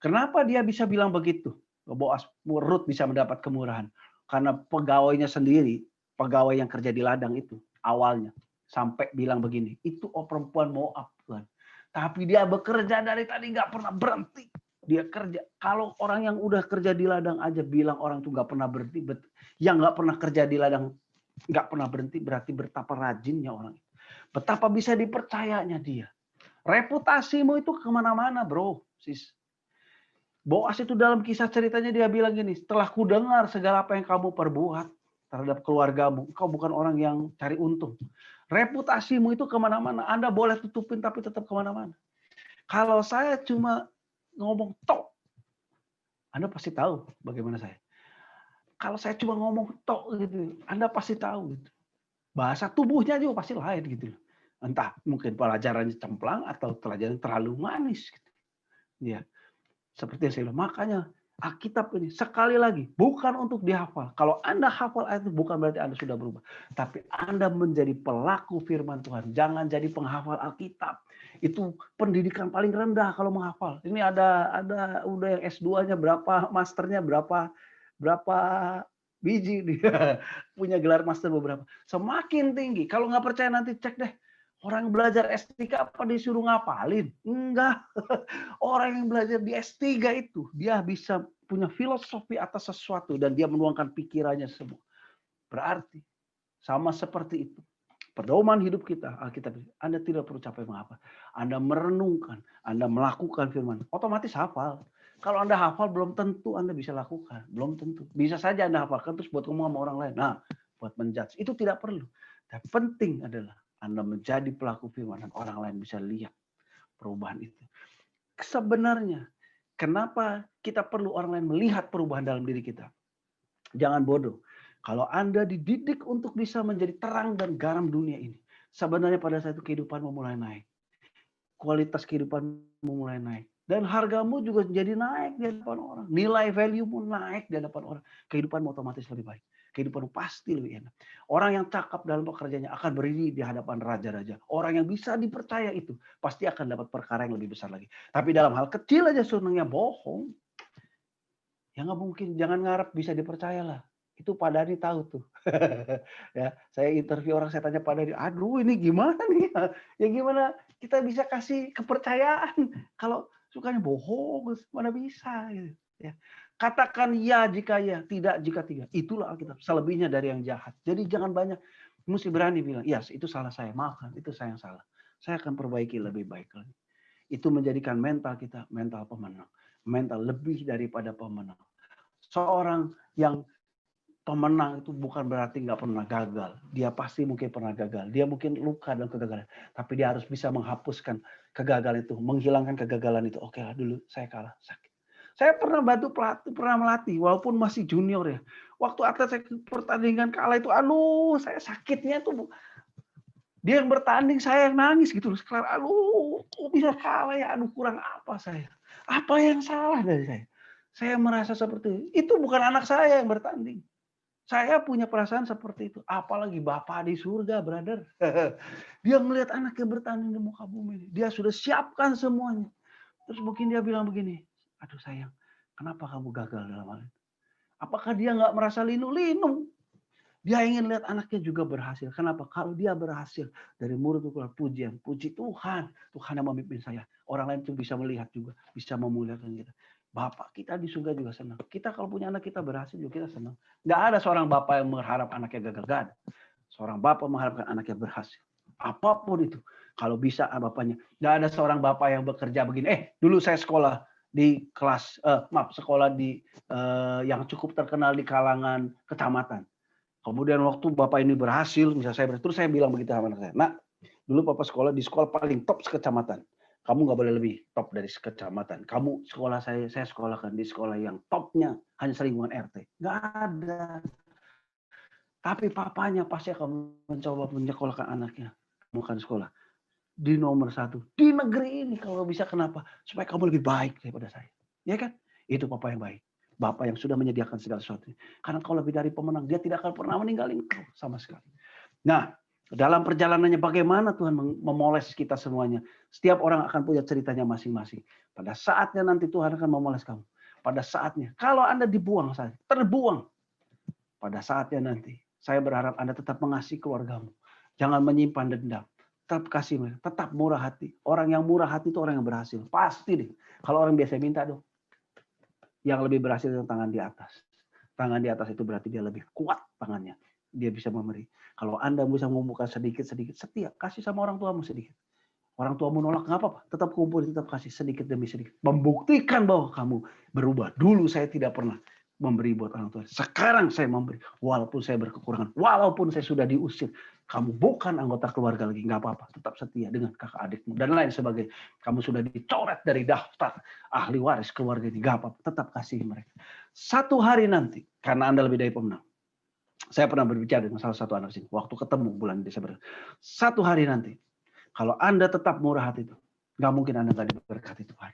Kenapa dia bisa bilang begitu? Boaz, Ruth bisa mendapat kemurahan karena pegawainya sendiri, pegawai yang kerja di ladang itu awalnya sampai bilang begini, itu perempuan Moab Tuhan. Tapi dia bekerja dari tadi nggak pernah berhenti. Dia kerja. Kalau orang yang udah kerja di ladang aja bilang orang tuh nggak pernah berhenti, yang nggak pernah kerja di ladang nggak pernah berhenti, berarti betapa rajinnya orang itu. Betapa bisa dipercayanya dia. Reputasimu itu kemana-mana, bro, sis. Boaz itu dalam kisah ceritanya dia bilang gini, setelah ku dengar segala apa yang kamu perbuat terhadap keluargamu, kau bukan orang yang cari untung. Reputasimu itu kemana-mana. Anda boleh tutupin tapi tetap kemana-mana. Kalau saya cuma ngomong tok, Anda pasti tahu bagaimana saya. Kalau saya cuma ngomong tok gitu, Anda pasti tahu gitu. Bahasa tubuhnya juga pasti lain gitu. Entah mungkin pelajarannya cemplang atau pelajaran terlalu manis gitu. Ya. Seperti yang saya bilang, makanya Alkitab ini sekali lagi bukan untuk dihafal. Kalau Anda hafal ayat itu bukan berarti Anda sudah berubah. Tapi Anda menjadi pelaku firman Tuhan. Jangan jadi penghafal Alkitab. Itu pendidikan paling rendah kalau menghafal. Ini ada udah yang S2-nya berapa, masternya berapa biji dia punya gelar master beberapa. Semakin tinggi. Kalau nggak percaya nanti cek deh. Orang belajar S3 apa disuruh ngapalin? Enggak. Orang yang belajar di S3 itu, dia bisa punya filosofi atas sesuatu dan dia menuangkan pikirannya semua. Berarti sama seperti itu. Pedoman hidup kita, Alkitab, Anda tidak perlu capek menghafal. Anda merenungkan, Anda melakukan firman, otomatis hafal. Kalau Anda hafal belum tentu Anda bisa lakukan, belum tentu. Bisa saja Anda hafalkan terus buat ngomong sama orang lain. Nah, buat menjudge itu tidak perlu. Dan penting adalah Anda menjadi pelaku firman dan orang lain bisa lihat perubahan itu. Sebenarnya, kenapa kita perlu orang lain melihat perubahan dalam diri kita? Jangan bodoh. Kalau Anda dididik untuk bisa menjadi terang dan garam dunia ini, sebenarnya pada saat itu kehidupanmu mulai naik. Kualitas kehidupanmu mulai naik. Dan hargamu juga jadi naik di hadapan orang. Nilai value-mu naik di hadapan orang. Kehidupanmu otomatis lebih baik. Kehidupanmu pasti lebih enak. Orang yang cakap dalam pekerjaannya akan berdiri di hadapan raja-raja. Orang yang bisa dipercaya itu pasti akan dapat perkara yang lebih besar lagi. Tapi dalam hal kecil aja senangnya bohong. Ya nggak mungkin, jangan ngarep bisa dipercayalah. Itu Pak Dhani tahu tuh. Ya, saya interview orang, saya tanya Pak Dhani, aduh ini gimana nih? Ya gimana kita bisa kasih kepercayaan kalau sukanya bohong, mana bisa gitu. Ya. Katakan ya jika ya, tidak jika tidak. Itulah Alkitab. Selebihnya dari yang jahat. Jadi jangan banyak, mesti berani bilang, ya itu salah saya, maafkan, itu saya yang salah. Saya akan perbaiki lebih baik lagi. Itu menjadikan mental kita mental pemenang. Mental lebih daripada pemenang. Seorang yang pemenang itu bukan berarti nggak pernah gagal. Dia pasti mungkin pernah gagal. Dia mungkin luka dalam kegagalan. Tapi dia harus bisa menghapuskan kegagalan itu. Menghilangkan kegagalan itu. Oke lah dulu saya kalah. Sakit. Saya pernah bantu pelatih, pernah melatih. Walaupun masih junior ya. Waktu atlet saya pertandingan kalah itu. Aduh saya sakitnya tuh. Dia yang bertanding, saya yang nangis gitu. Sekarang, aduh kok bisa kalah ya. Aduh kurang apa saya. Apa yang salah dari saya. Saya merasa seperti itu. Itu bukan anak saya yang bertanding. Saya punya perasaan seperti itu. Apalagi Bapa di surga, brother. Dia melihat anaknya bertanding di muka bumi. Dia sudah siapkan semuanya. Terus mungkin dia bilang begini, aduh sayang, kenapa kamu gagal dalam hal itu? Apakah dia nggak merasa linu-linu? Dia ingin lihat anaknya juga berhasil. Kenapa? Kalau dia berhasil, dari mulut keluar pujian. Puji Tuhan. Tuhan yang memimpin saya. Orang lain itu bisa melihat juga. Bisa memuliakan kita. Bapak kita di surga juga senang. Kita kalau punya anak kita berhasil juga kita senang. Nggak ada seorang bapak yang mengharap anaknya gagal. Nggak ada. Seorang bapak mengharapkan anaknya berhasil. Apapun itu. Kalau bisa bapaknya. Nggak ada seorang bapak yang bekerja begini. Dulu saya sekolah di kelas, sekolah di yang cukup terkenal di kalangan kecamatan. Kemudian waktu bapak ini berhasil, misalnya saya berhasil, terus saya bilang begitu sama anak saya. Nak, dulu papa sekolah di sekolah paling top sekecamatan. Kamu nggak boleh lebih top dari kecamatan. Kamu sekolah saya sekolahkan di sekolah yang topnya hanya selingkuhan RT. Nggak ada. Tapi papanya pasti akan mencoba menyekolahkan anaknya. Bukan sekolah. Di nomor 1. Di negeri ini kalau bisa kenapa? Supaya kamu lebih baik daripada saya. Ya kan? Itu papa yang baik. Bapak yang sudah menyediakan segala sesuatu. Karena kalau lebih dari pemenang, dia tidak akan pernah meninggalin kau sama sekali. Nah, dalam perjalanannya bagaimana Tuhan memoles kita semuanya. Setiap orang akan punya ceritanya masing-masing. Pada saatnya nanti Tuhan akan memoles kamu. Pada saatnya. Kalau Anda dibuang saja, terbuang. Pada saatnya nanti. Saya berharap Anda tetap mengasihi keluargamu. Jangan menyimpan dendam. Tetap kasih mereka. Tetap murah hati. Orang yang murah hati itu orang yang berhasil. Pasti deh. Kalau orang biasa minta dong. Yang lebih berhasil itu tangan di atas. Tangan di atas itu berarti dia lebih kuat tangannya. Dia bisa memberi. Kalau Anda bisa mengumpulkan sedikit-sedikit, setia. Kasih sama orang tuamu sedikit. Orang tuamu nolak, nggak apa-apa. Tetap kumpul, tetap kasih sedikit demi sedikit. Membuktikan bahwa kamu berubah. Dulu saya tidak pernah memberi buat orang tua. Sekarang saya memberi. Walaupun saya berkekurangan. Walaupun saya sudah diusir. Kamu bukan anggota keluarga lagi. Nggak apa-apa. Tetap setia dengan kakak adikmu. Dan lain sebagainya. Kamu sudah dicoret dari daftar ahli waris keluarga ini. Nggak apa-apa. Tetap kasih mereka. Satu hari nanti. Karena Anda lebih dari pemenang. Saya pernah berbicara dengan salah satu anak sini. Waktu ketemu bulan Desember. Satu hari nanti. Kalau Anda tetap murah hati itu. Nggak mungkin Anda nggak diberkati Tuhan.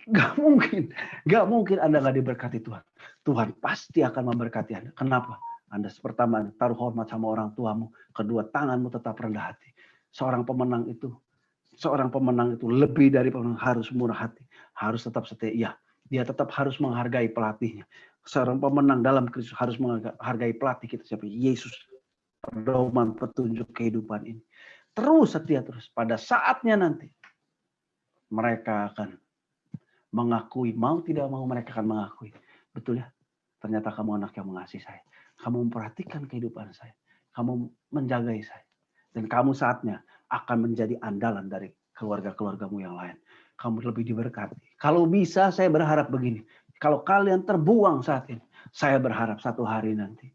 Nggak mungkin Anda nggak diberkati Tuhan. Tuhan pasti akan memberkati Anda. Kenapa? Anda pertama taruh hormat sama orang tuamu. Kedua, tanganmu tetap rendah hati. Seorang pemenang itu lebih dari pemenang, harus murah hati. Harus tetap setia. Ya, dia tetap harus menghargai pelatihnya. Seorang pemenang dalam Kristus harus menghargai pelatih kita siapa? Yesus. Pedoman petunjuk kehidupan ini. Terus setia terus. Pada saatnya nanti mereka akan mengakui. Mau tidak mau mereka akan mengakui. Betul ya? Ternyata kamu anak yang mengasihi saya. Kamu memperhatikan kehidupan saya. Kamu menjagai saya. Dan kamu saatnya akan menjadi andalan dari keluarga-keluargamu yang lain. Kamu lebih diberkati. Kalau bisa saya berharap begini. Kalau kalian terbuang saat ini. Saya berharap satu hari nanti.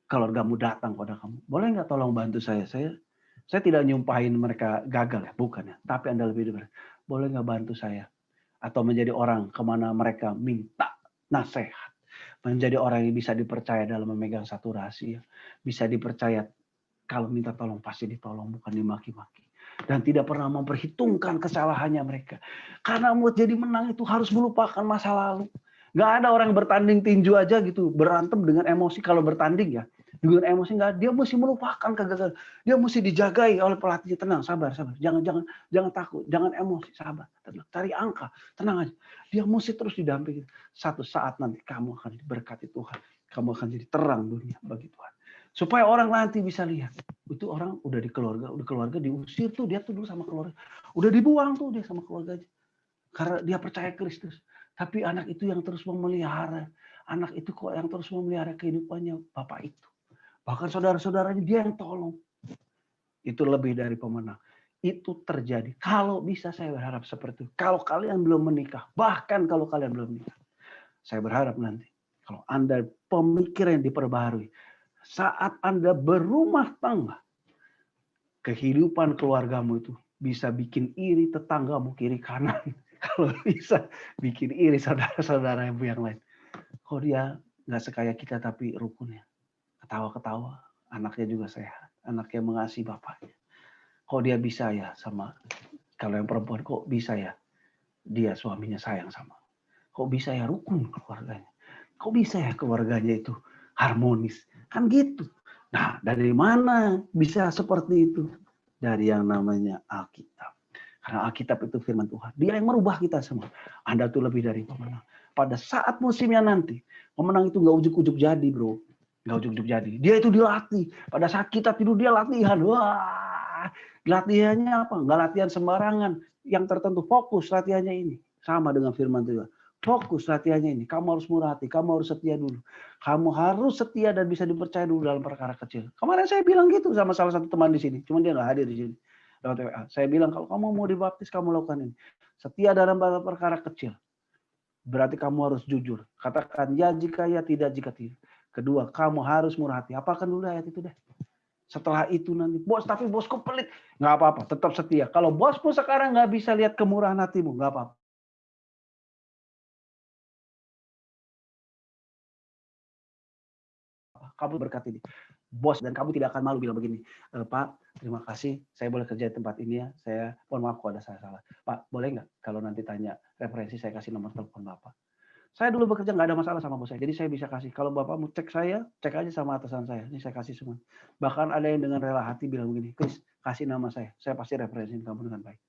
keluargamu datang kepada kamu, boleh nggak tolong bantu saya? Saya tidak nyumpahin mereka gagal ya, bukan ya. Tapi Anda lebih dari, boleh nggak bantu saya? Atau menjadi orang kemana mereka minta nasihat. Menjadi orang yang bisa dipercaya dalam memegang satu rahasia. Bisa dipercaya kalau minta tolong pasti ditolong, bukan dimaki-maki. Dan tidak pernah memperhitungkan kesalahannya mereka. Karena mau jadi menang itu harus melupakan masa lalu. Nggak ada orang bertanding tinju aja gitu, berantem dengan emosi. Kalau bertanding ya, dengan emosi nggak, dia mesti melupakan kegagalan. Dia mesti dijagai oleh pelatihnya. Tenang, sabar. Jangan takut, jangan emosi, sabar. Tenang, cari angka, tenang aja. Dia mesti terus didampingi. Satu saat nanti kamu akan diberkati Tuhan. Kamu akan jadi terang dunia bagi Tuhan. Supaya orang nanti bisa lihat. Itu orang udah di keluarga diusir tuh, dia tuh dulu sama keluarga. Udah dibuang tuh dia sama keluarganya. Karena dia percaya Kristus. Tapi anak itu yang terus memelihara. Anak itu kok yang terus memelihara kehidupannya bapak itu. Bahkan saudara-saudaranya dia yang tolong. Itu lebih dari pemenang. Itu terjadi. Kalau bisa saya berharap seperti itu. Kalau kalian belum menikah. Bahkan kalau kalian belum menikah. Saya berharap nanti. Kalau Anda pemikiran yang diperbaharui. Saat Anda berumah tangga, kehidupan keluargamu itu bisa bikin iri tetanggamu kiri kanan. Kalau bisa bikin iri saudara-saudara yang lain. Kok dia nggak sekaya kita tapi rukunnya. Ketawa-ketawa, anaknya juga sehat. Anaknya mengasihi bapaknya. Kok dia bisa ya sama, kalau yang perempuan kok bisa ya dia suaminya sayang sama. Kok bisa ya rukun keluarganya. Kok bisa ya keluarganya itu harmonis. Kan gitu. Nah, dari mana bisa seperti itu? Dari yang namanya Alkitab. Karena Alkitab itu firman Tuhan. Dia yang merubah kita semua. Anda tuh lebih dari pemenang. Pada saat musimnya nanti, pemenang itu nggak ujuk-ujuk jadi, bro. Nggak ujuk-ujuk jadi. Dia itu dilatih. Pada saat kita tidur, dia latihan. Wah, latihannya apa? Nggak latihan sembarangan. Yang tertentu, fokus latihannya ini. Sama dengan firman Tuhan. Fokus latihannya ini. Kamu harus murah hati. Kamu harus setia dulu. Kamu harus setia dan bisa dipercaya dulu dalam perkara kecil. Kemarin saya bilang gitu sama salah satu teman di sini. Cuman dia nggak hadir di sini. Lewat WA. Saya bilang kalau kamu mau dibaptis, kamu lakukan ini. Setia dalam perkara kecil. Berarti kamu harus jujur. Katakan ya jika ya, tidak jika tidak. Kedua, kamu harus murah hati. Apalkan dulu ayat itu deh. Setelah itu nanti, bos tapi bosku pelit. Nggak apa-apa, tetap setia. Kalau bosmu sekarang nggak bisa lihat kemurahan hatimu, nggak apa-apa. Kamu berkati dia. Bos, dan kamu tidak akan malu bilang begini, Pak, terima kasih, saya boleh kerja di tempat ini ya, saya mohon maaf kalau ada salah. Pak, boleh nggak kalau nanti tanya referensi saya kasih nomor telepon Bapak. Saya dulu bekerja nggak ada masalah sama bos saya, jadi saya bisa kasih. Kalau Bapak mau cek saya, cek aja sama atasan saya, ini saya kasih semua. Bahkan ada yang dengan rela hati bilang begini, Chris, kasih nama saya pasti referensiin kamu dengan baik.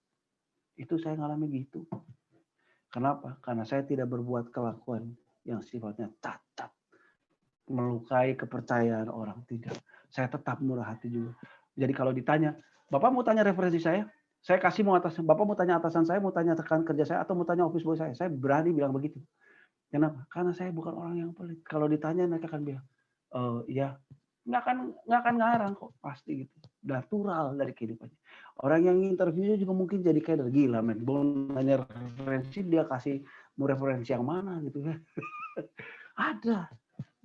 Itu saya ngalami gitu. Kenapa? Karena saya tidak berbuat kelakuan yang sifatnya cacat. Melukai kepercayaan orang, tidak. Saya tetap murah hati juga. Jadi kalau ditanya, Bapak mau tanya referensi saya kasih mau atasan. Bapak mau tanya atasan saya, mau tanya rekan kerja saya, atau mau tanya office boy saya berani bilang begitu. Kenapa? Karena saya bukan orang yang pelit. Kalau ditanya mereka akan bilang, ya nggak akan ngarang kok, pasti gitu. Natural dari kehidupannya. Orang yang interviewnya juga mungkin jadi kayak gila, men. Mau nanya referensi, dia kasih mau referensi yang mana gitu kan. Ada.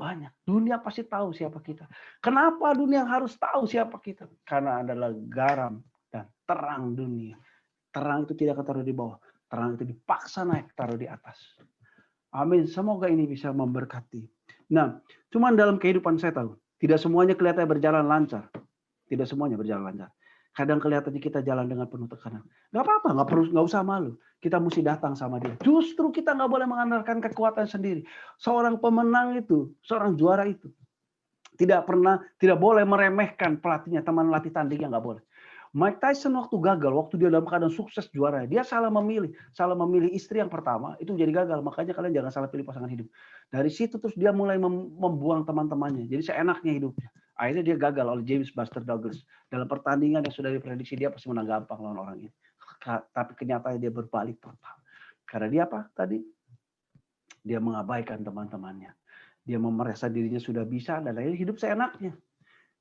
Banyak. Dunia pasti tahu siapa kita. Kenapa dunia harus tahu siapa kita? Karena adalah garam dan terang dunia. Terang itu tidak akan taruh di bawah. Terang itu dipaksa naik, taruh di atas. Amin. Semoga ini bisa memberkati. Nah, cuman dalam kehidupan saya tahu, tidak semuanya kelihatan berjalan lancar. Tidak semuanya berjalan lancar. Kadang kelihatannya kita jalan dengan penuh tekanan. Gak apa-apa, nggak usah malu. Kita mesti datang sama dia. Justru kita nggak boleh mengandalkan kekuatan sendiri. Seorang pemenang itu, seorang juara itu, tidak boleh meremehkan pelatihnya, teman latih tandingnya nggak boleh. Mike Tyson waktu gagal, waktu dia dalam keadaan sukses juara, dia salah memilih istri yang pertama, itu jadi gagal. Makanya kalian jangan salah pilih pasangan hidup. Dari situ terus dia mulai membuang teman-temannya. Jadi seenaknya hidupnya. Akhirnya dia gagal oleh James Buster Douglas. Dalam pertandingan yang sudah diprediksi dia pasti menang gampang lawan orang ini. Tapi kenyataannya dia berbalik total. Karena dia apa tadi? Dia mengabaikan teman-temannya. Dia merasa dirinya sudah bisa dan akhirnya hidup seenaknya.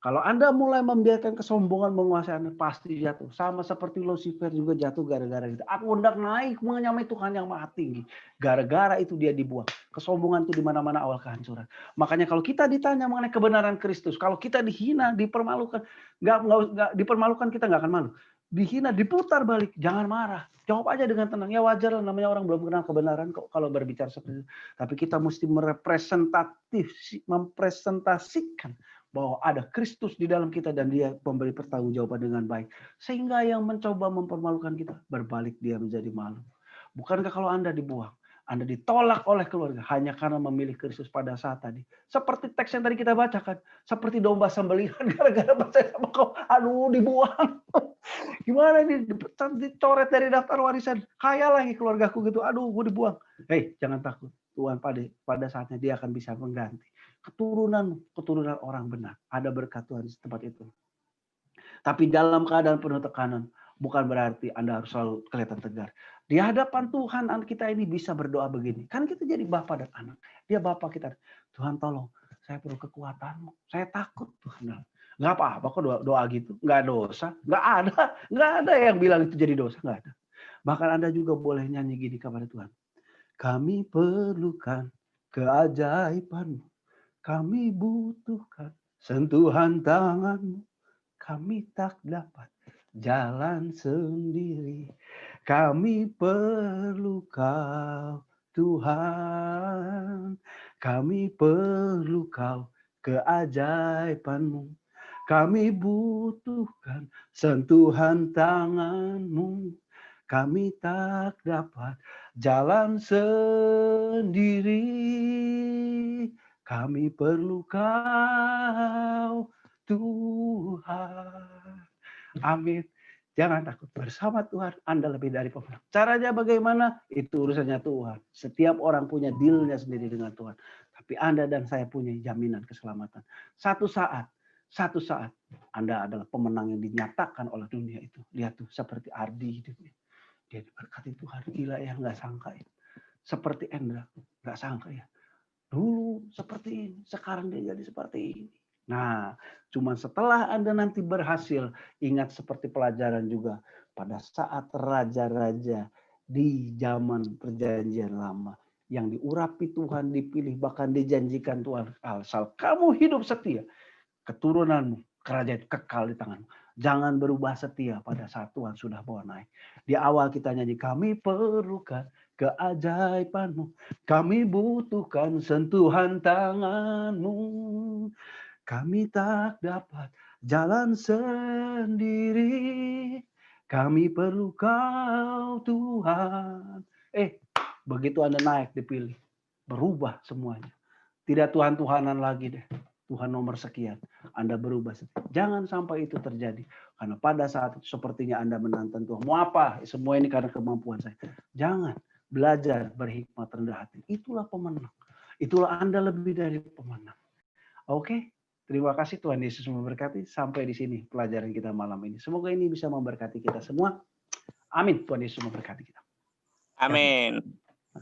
Kalau Anda mulai membiarkan kesombongan menguasai Anda, pasti jatuh. Sama seperti Lucifer juga jatuh gara-gara itu. Aku hendak naik menyamai Tuhan yang maha tinggi. Gara-gara itu dia dibuang. Kesombongan itu di mana-mana awal kehancuran. Makanya kalau kita ditanya mengenai kebenaran Kristus, kalau kita dihina, dipermalukan, nggak dipermalukan, kita nggak akan malu. Dihina, diputar balik, jangan marah. Jawab aja dengan tenang. Ya wajar lah, namanya orang belum kenal kebenaran kok kalau berbicara seperti itu. Tapi kita mesti mempresentasikan bahwa ada Kristus di dalam kita dan dia memberi pertanggungjawaban dengan baik. Sehingga yang mencoba mempermalukan kita, berbalik dia menjadi malu. Bukankah kalau Anda dibuang, Anda ditolak oleh keluarga hanya karena memilih Kristus pada saat tadi. Seperti teks yang tadi kita bacakan. Seperti domba sembelihan gara-gara percaya sama kau. Aduh, dibuang. Gimana ini? Dicoret dari daftar warisan. Kaya lagi keluargaku gitu. Aduh, gue dibuang. Hei, jangan takut. Tuhan pada saatnya dia akan bisa mengganti. Keturunan orang benar. Ada berkat Tuhan di tempat itu. Tapi dalam keadaan penuh tekanan, bukan berarti Anda harus selalu kelihatan tegar. Di hadapan Tuhan, kita ini bisa berdoa begini. Kan kita jadi bapak dan anak. Dia bapak kita. Tuhan tolong, saya perlu kekuatanmu. Saya takut Tuhan. Nggak apa-apa kok doa gitu. Nggak dosa. Nggak ada yang bilang itu jadi dosa. Nggak ada. Bahkan Anda juga boleh nyanyi gini kepada Tuhan. Kami perlukan keajaiban-Mu. Kami butuhkan sentuhan tangan-Mu. Kami tak dapat jalan sendiri. Kami perlu Kau, Tuhan. Kami perlu Kau, keajaiban-Mu. Kami butuhkan sentuhan tangan-Mu. Kami tak dapat jalan sendiri. Kami perlu Kau, Tuhan. Amin. Jangan takut. Bersama Tuhan Anda lebih dari pemenang. Caranya bagaimana? Itu urusannya Tuhan. Setiap orang punya dealnya sendiri dengan Tuhan. Tapi Anda dan saya punya jaminan keselamatan. Satu saat Anda adalah pemenang yang dinyatakan oleh dunia itu. Lihat tuh, seperti Ardi hidupnya. Dia diberkati Tuhan. Gila ya, nggak sangka ya. Seperti Endra, nggak sangka ya. Dulu seperti ini, sekarang dia jadi seperti ini. Nah, cuma setelah Anda nanti berhasil, ingat seperti pelajaran juga. Pada saat raja-raja di zaman perjanjian lama, yang diurapi Tuhan, dipilih, bahkan dijanjikan Tuhan, asal kamu hidup setia, keturunanmu, kerajaan kekal di tanganmu. Jangan berubah setia pada saat Tuhan sudah bawa naik. Di awal kita nyanyi, kami perlukan keajaiban-Mu. Kami butuhkan sentuhan tangan-Mu. Kami tak dapat jalan sendiri. Kami perlu Kau, Tuhan. Begitu Anda naik dipilih, berubah semuanya. Tidak Tuhan-Tuhanan lagi deh. Tuhan nomor sekian. Anda berubah. Jangan sampai itu terjadi. Karena pada saat itu sepertinya Anda menantang Tuhan. Mau apa? Semua ini karena kemampuan saya. Jangan. Belajar berhikmat rendah hati. Itulah pemenang. Itulah Anda lebih dari pemenang. Oke? Terima kasih Tuhan Yesus memberkati. Sampai di sini pelajaran kita malam ini. Semoga ini bisa memberkati kita semua. Amin. Tuhan Yesus memberkati kita. Amin.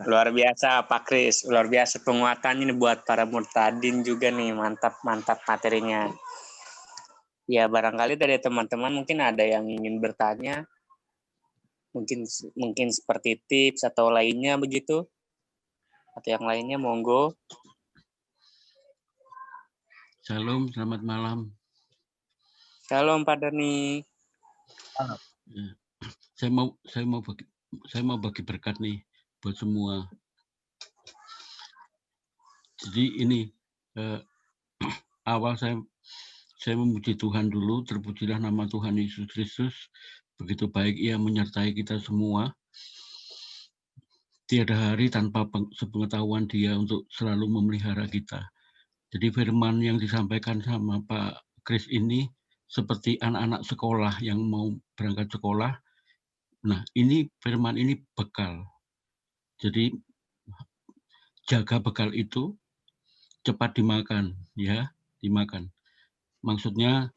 Luar biasa Pak Kris. Luar biasa penguatannya nih buat para murtadin juga nih. Mantap materinya. Ya barangkali dari teman-teman mungkin ada yang ingin bertanya. Mungkin seperti tips atau lainnya begitu. Atau yang lainnya monggo. Shalom, selamat malam. Shalom Pak Dani. Saya mau bagi berkat nih buat semua. Jadi ini awal saya memuji Tuhan dulu. Terpujilah nama Tuhan Yesus Kristus. Begitu baik Ia menyertai kita semua. Tiada hari tanpa sepengetahuan Dia untuk selalu memelihara kita. Jadi firman yang disampaikan sama Pak Kris ini seperti anak-anak sekolah yang mau berangkat sekolah. Nah, ini firman ini bekal. Jadi jaga bekal itu cepat dimakan, ya, dimakan. Maksudnya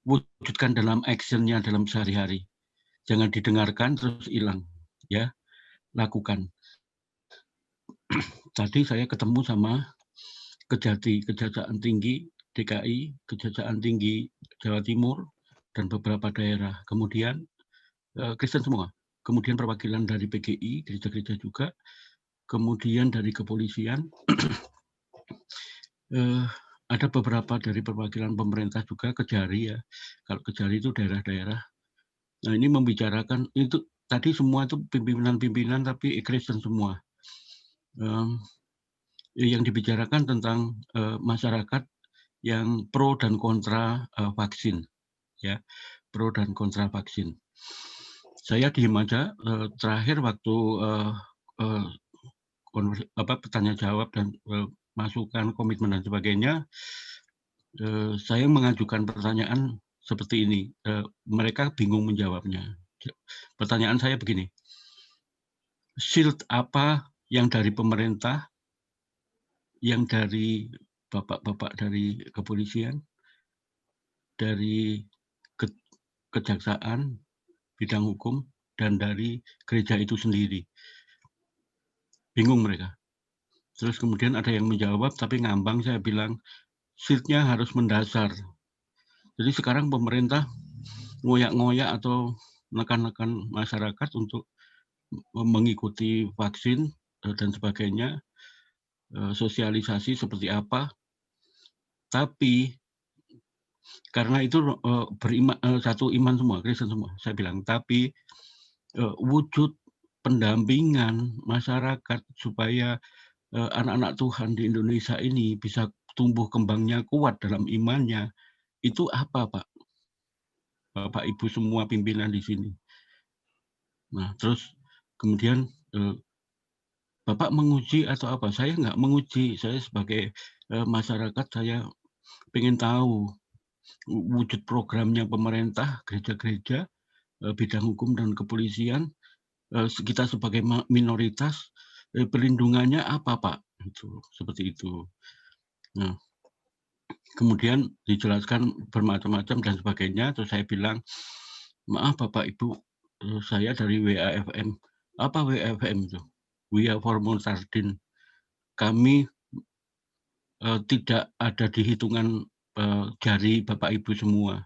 wujudkan dalam actionnya dalam sehari-hari. Jangan didengarkan terus hilang, ya, lakukan. Tadi saya ketemu sama Kejati, Kejaksaan Tinggi DKI, Kejaksaan Tinggi Jawa Timur, dan beberapa daerah. Kemudian Kristen semua. Kemudian perwakilan dari PGI, gereja-gereja juga. Kemudian dari kepolisian. Ada beberapa dari perwakilan pemerintah juga, Kejari ya. Kalau Kejari itu daerah-daerah. Nah ini membicarakan, itu tadi semua itu pimpinan-pimpinan tapi Kristen semua. Yang dibicarakan tentang masyarakat yang pro dan kontra vaksin, ya, pro dan kontra vaksin. Saya diem aja. Terakhir waktu bertanya jawab dan masukan komitmen dan sebagainya, saya mengajukan pertanyaan seperti ini. Mereka bingung menjawabnya. Pertanyaan saya begini, shield apa yang dari pemerintah, yang dari bapak-bapak dari kepolisian, dari kejaksaan, bidang hukum, dan dari gereja itu sendiri. Bingung mereka. Terus kemudian ada yang menjawab, tapi ngambang. Saya bilang, shieldnya harus mendasar. Jadi sekarang pemerintah ngoyak-ngoyak atau menekan-nekan masyarakat untuk mengikuti vaksin dan sebagainya, sosialisasi seperti apa. Tapi karena itu satu iman semua, Kristen semua. Saya bilang, tapi wujud pendampingan masyarakat supaya anak-anak Tuhan di Indonesia ini bisa tumbuh kembangnya kuat dalam imannya, itu apa, Pak? Bapak Ibu semua pimpinan di sini. Nah, terus kemudian Bapak menguji atau apa? Saya nggak menguji. Saya sebagai masyarakat, saya ingin tahu wujud programnya pemerintah, gereja-gereja, bidang hukum dan kepolisian, kita sebagai minoritas, perlindungannya apa, Pak? Itu, seperti itu. Nah, kemudian dijelaskan bermacam-macam dan sebagainya. Terus saya bilang, maaf Bapak Ibu, saya dari WAFM. Apa WAFM itu? We Are For Murtadin. Kami tidak ada di hitungan jari Bapak Ibu semua.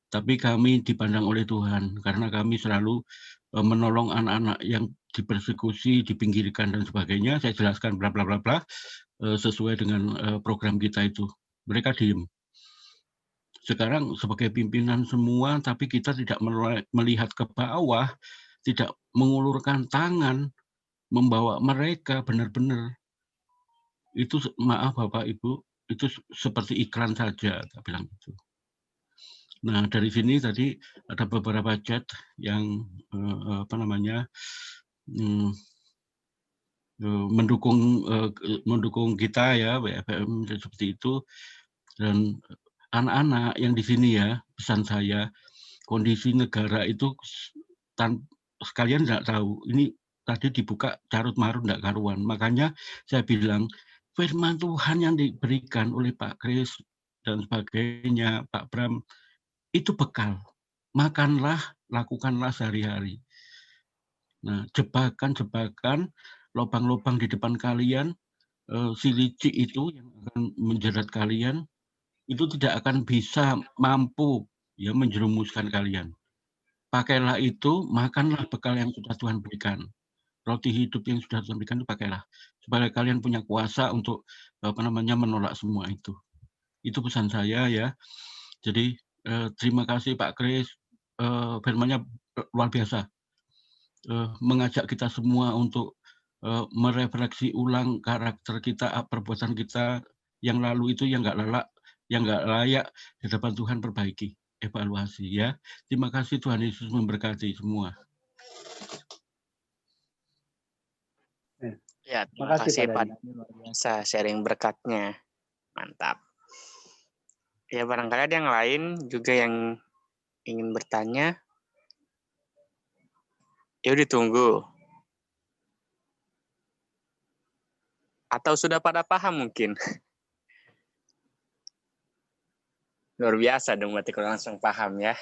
Tapi kami dipandang oleh Tuhan karena kami selalu menolong anak-anak yang dipersekusi, dipinggirkan dan sebagainya. Saya jelaskan bla bla bla bla sesuai dengan program kita itu. Mereka diem. Sekarang sebagai pimpinan semua, tapi kita tidak melihat ke bawah, tidak mengulurkan tangan, membawa mereka benar-benar. Itu maaf Bapak Ibu, itu seperti iklan saja, tak bilang itu. Nah dari sini tadi ada beberapa chat yang mendukung kita ya, WFM seperti itu. Dan anak-anak yang di sini ya, pesan saya, kondisi negara itu sekalian nggak tahu. Ini tadi dibuka carut marut nggak karuan. Makanya saya bilang firman Tuhan yang diberikan oleh Pak Kris dan sebagainya, Pak Bram, itu bekal. Makanlah, lakukanlah sehari-hari. Nah, jebakan-jebakan, lubang-lubang di depan kalian, si licik itu yang akan menjerat kalian, itu tidak akan bisa mampu ya menjerumuskan kalian. Pakailah itu, makanlah bekal yang sudah Tuhan berikan. Roti hidup yang sudah Tuhan berikan itu pakailah. Supaya kalian punya kuasa untuk menolak semua itu. Itu pesan saya ya. Jadi terima kasih Pak Kris. Firman-Nya luar biasa. Mengajak kita semua untuk merefleksi ulang karakter kita, perbuatan kita yang lalu itu yang nggak layak di hadapan Tuhan, perbaiki, evaluasi ya. Terima kasih, Tuhan Yesus memberkati semua. Ya, terima kasih Pak. Luar biasa sharing berkatnya. Mantap. Ya, barangkali ada yang lain juga yang ingin bertanya. Yuk ditunggu. Atau sudah pada paham mungkin? Luar biasa dong, berarti kalau langsung paham ya.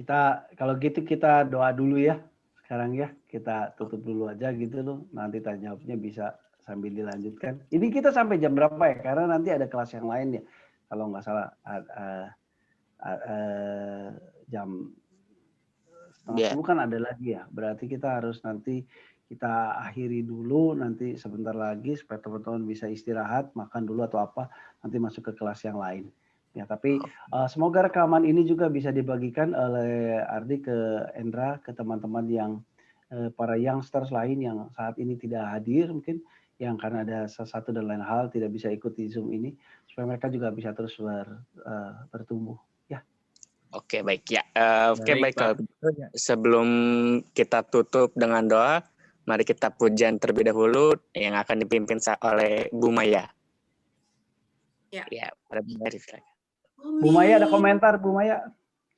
Kita kalau gitu kita doa dulu ya. Sekarang ya, kita tutup dulu aja gitu loh. Nanti tanya jawabnya bisa sambil dilanjutkan. Ini kita sampai jam berapa ya? Karena nanti ada kelas yang lain ya. Kalau nggak salah jam setengah 10 kan ada lagi ya. Berarti kita harus nanti kita akhiri dulu nanti sebentar lagi supaya teman-teman bisa istirahat, makan dulu atau apa, nanti masuk ke kelas yang lain. Ya, tapi semoga rekaman ini juga bisa dibagikan oleh Ardi ke Endra, ke teman-teman yang para youngsters lain yang saat ini tidak hadir mungkin, yang karena ada sesuatu dan lain hal tidak bisa ikut di Zoom ini, supaya mereka juga bisa terus bertumbuh. Ya. Oke, baik ya. Oke, baik. Kalau sebelum kita tutup dengan doa, mari kita pujian terlebih dahulu yang akan dipimpin oleh Bu Maya. Ya. Ya, pada Bu Maya. Bu Maya ada komentar, Bu Maya,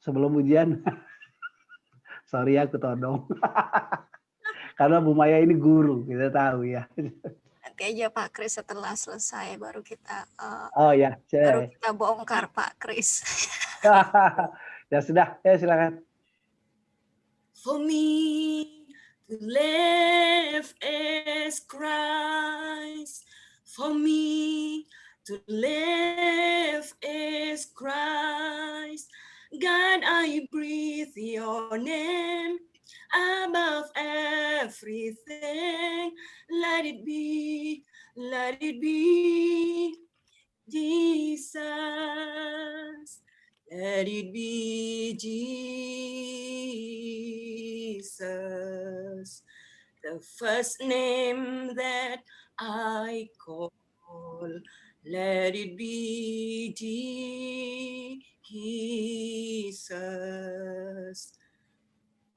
sebelum ujian. Sorry aku todong. Karena Bu Maya ini guru, kita tahu ya. Nanti aja Pak Kris setelah selesai baru kita baru kita bongkar Pak Kris. Ya sudah, ya silakan. For me to live is Christ. For me to live is Christ. God, I breathe your name above everything. Let it be Jesus. Let it be Jesus, the first name that I call. Let it be Jesus.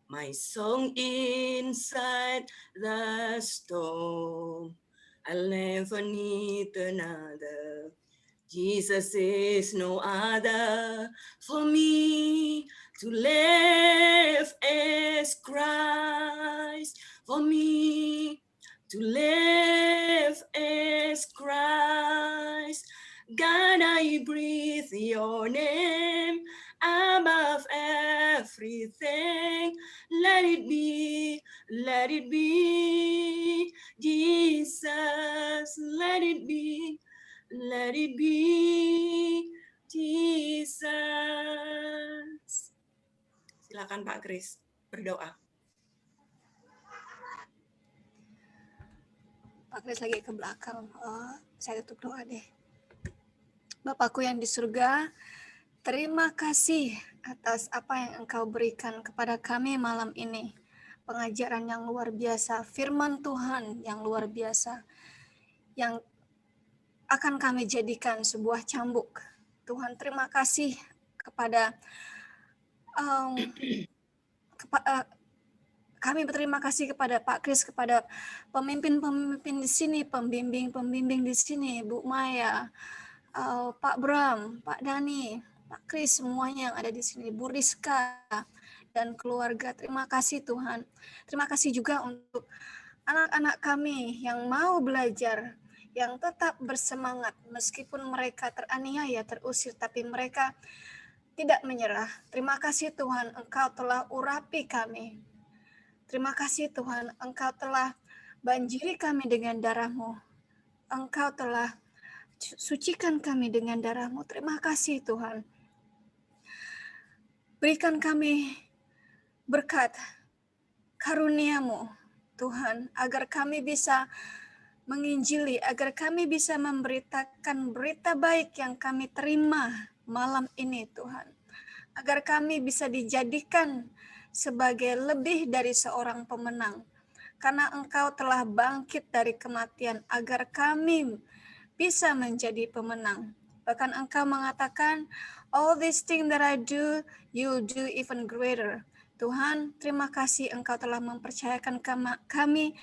My song inside the storm, I'll never need another. Jesus is no other. For me to live is Christ. For me to live is Christ. God, I breathe your name above everything. Let it be Jesus. Let it be Jesus. Silakan Pak Kris berdoa. Pak Kris lagi ke belakang. Saya tutup doa deh. Bapakku yang di surga, terima kasih atas apa yang Engkau berikan kepada kami malam ini. Pengajaran yang luar biasa, firman Tuhan yang luar biasa, yang akan kami jadikan sebuah cambuk. Tuhan, terima kasih kepada kami berterima kasih kepada Pak Kris, kepada pemimpin-pemimpin di sini, pembimbing-pembimbing di sini, Bu Maya, Pak Bram, Pak Dani, Pak Kris, semuanya yang ada di sini, Bu Rizka, dan keluarga. Terima kasih Tuhan. Terima kasih juga untuk anak-anak kami yang mau belajar, yang tetap bersemangat meskipun mereka teraniaya, terusir, tapi mereka tidak menyerah. Terima kasih Tuhan, Engkau telah urapi kami. Terima kasih Tuhan, Engkau telah banjiri kami dengan darah-Mu. Engkau telah sucikan kami dengan darah-Mu. Terima kasih Tuhan. Berikan kami berkat karunia-Mu Tuhan, agar kami bisa menginjili, agar kami bisa memberitakan berita baik yang kami terima malam ini Tuhan. Agar kami bisa dijadikan sebagai lebih dari seorang pemenang. Karena Engkau telah bangkit dari kematian, agar kami bisa menjadi pemenang. Bahkan Engkau mengatakan, all these things that I do, you'll do even greater. Tuhan, terima kasih Engkau telah mempercayakan kami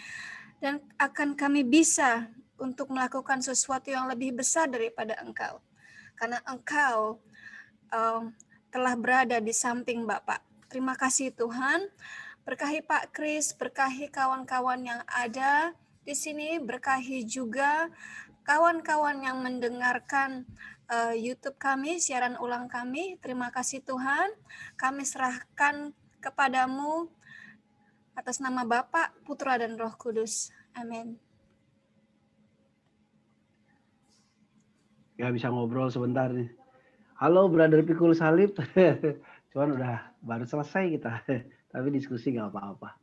dan akan kami bisa untuk melakukan sesuatu yang lebih besar daripada Engkau. Karena Engkau telah berada di samping Bapak. Terima kasih Tuhan. Berkahi Pak Kris, berkahi kawan-kawan yang ada di sini, berkahi juga kawan-kawan yang mendengarkan YouTube kami, siaran ulang kami. Terima kasih Tuhan, kami serahkan kepadamu atas nama Bapa, Putra, dan Roh Kudus. Amin. Ya bisa ngobrol sebentar nih. Halo Brother Pikul Salib. Cuman udah baru selesai kita. Tapi diskusi nggak apa-apa.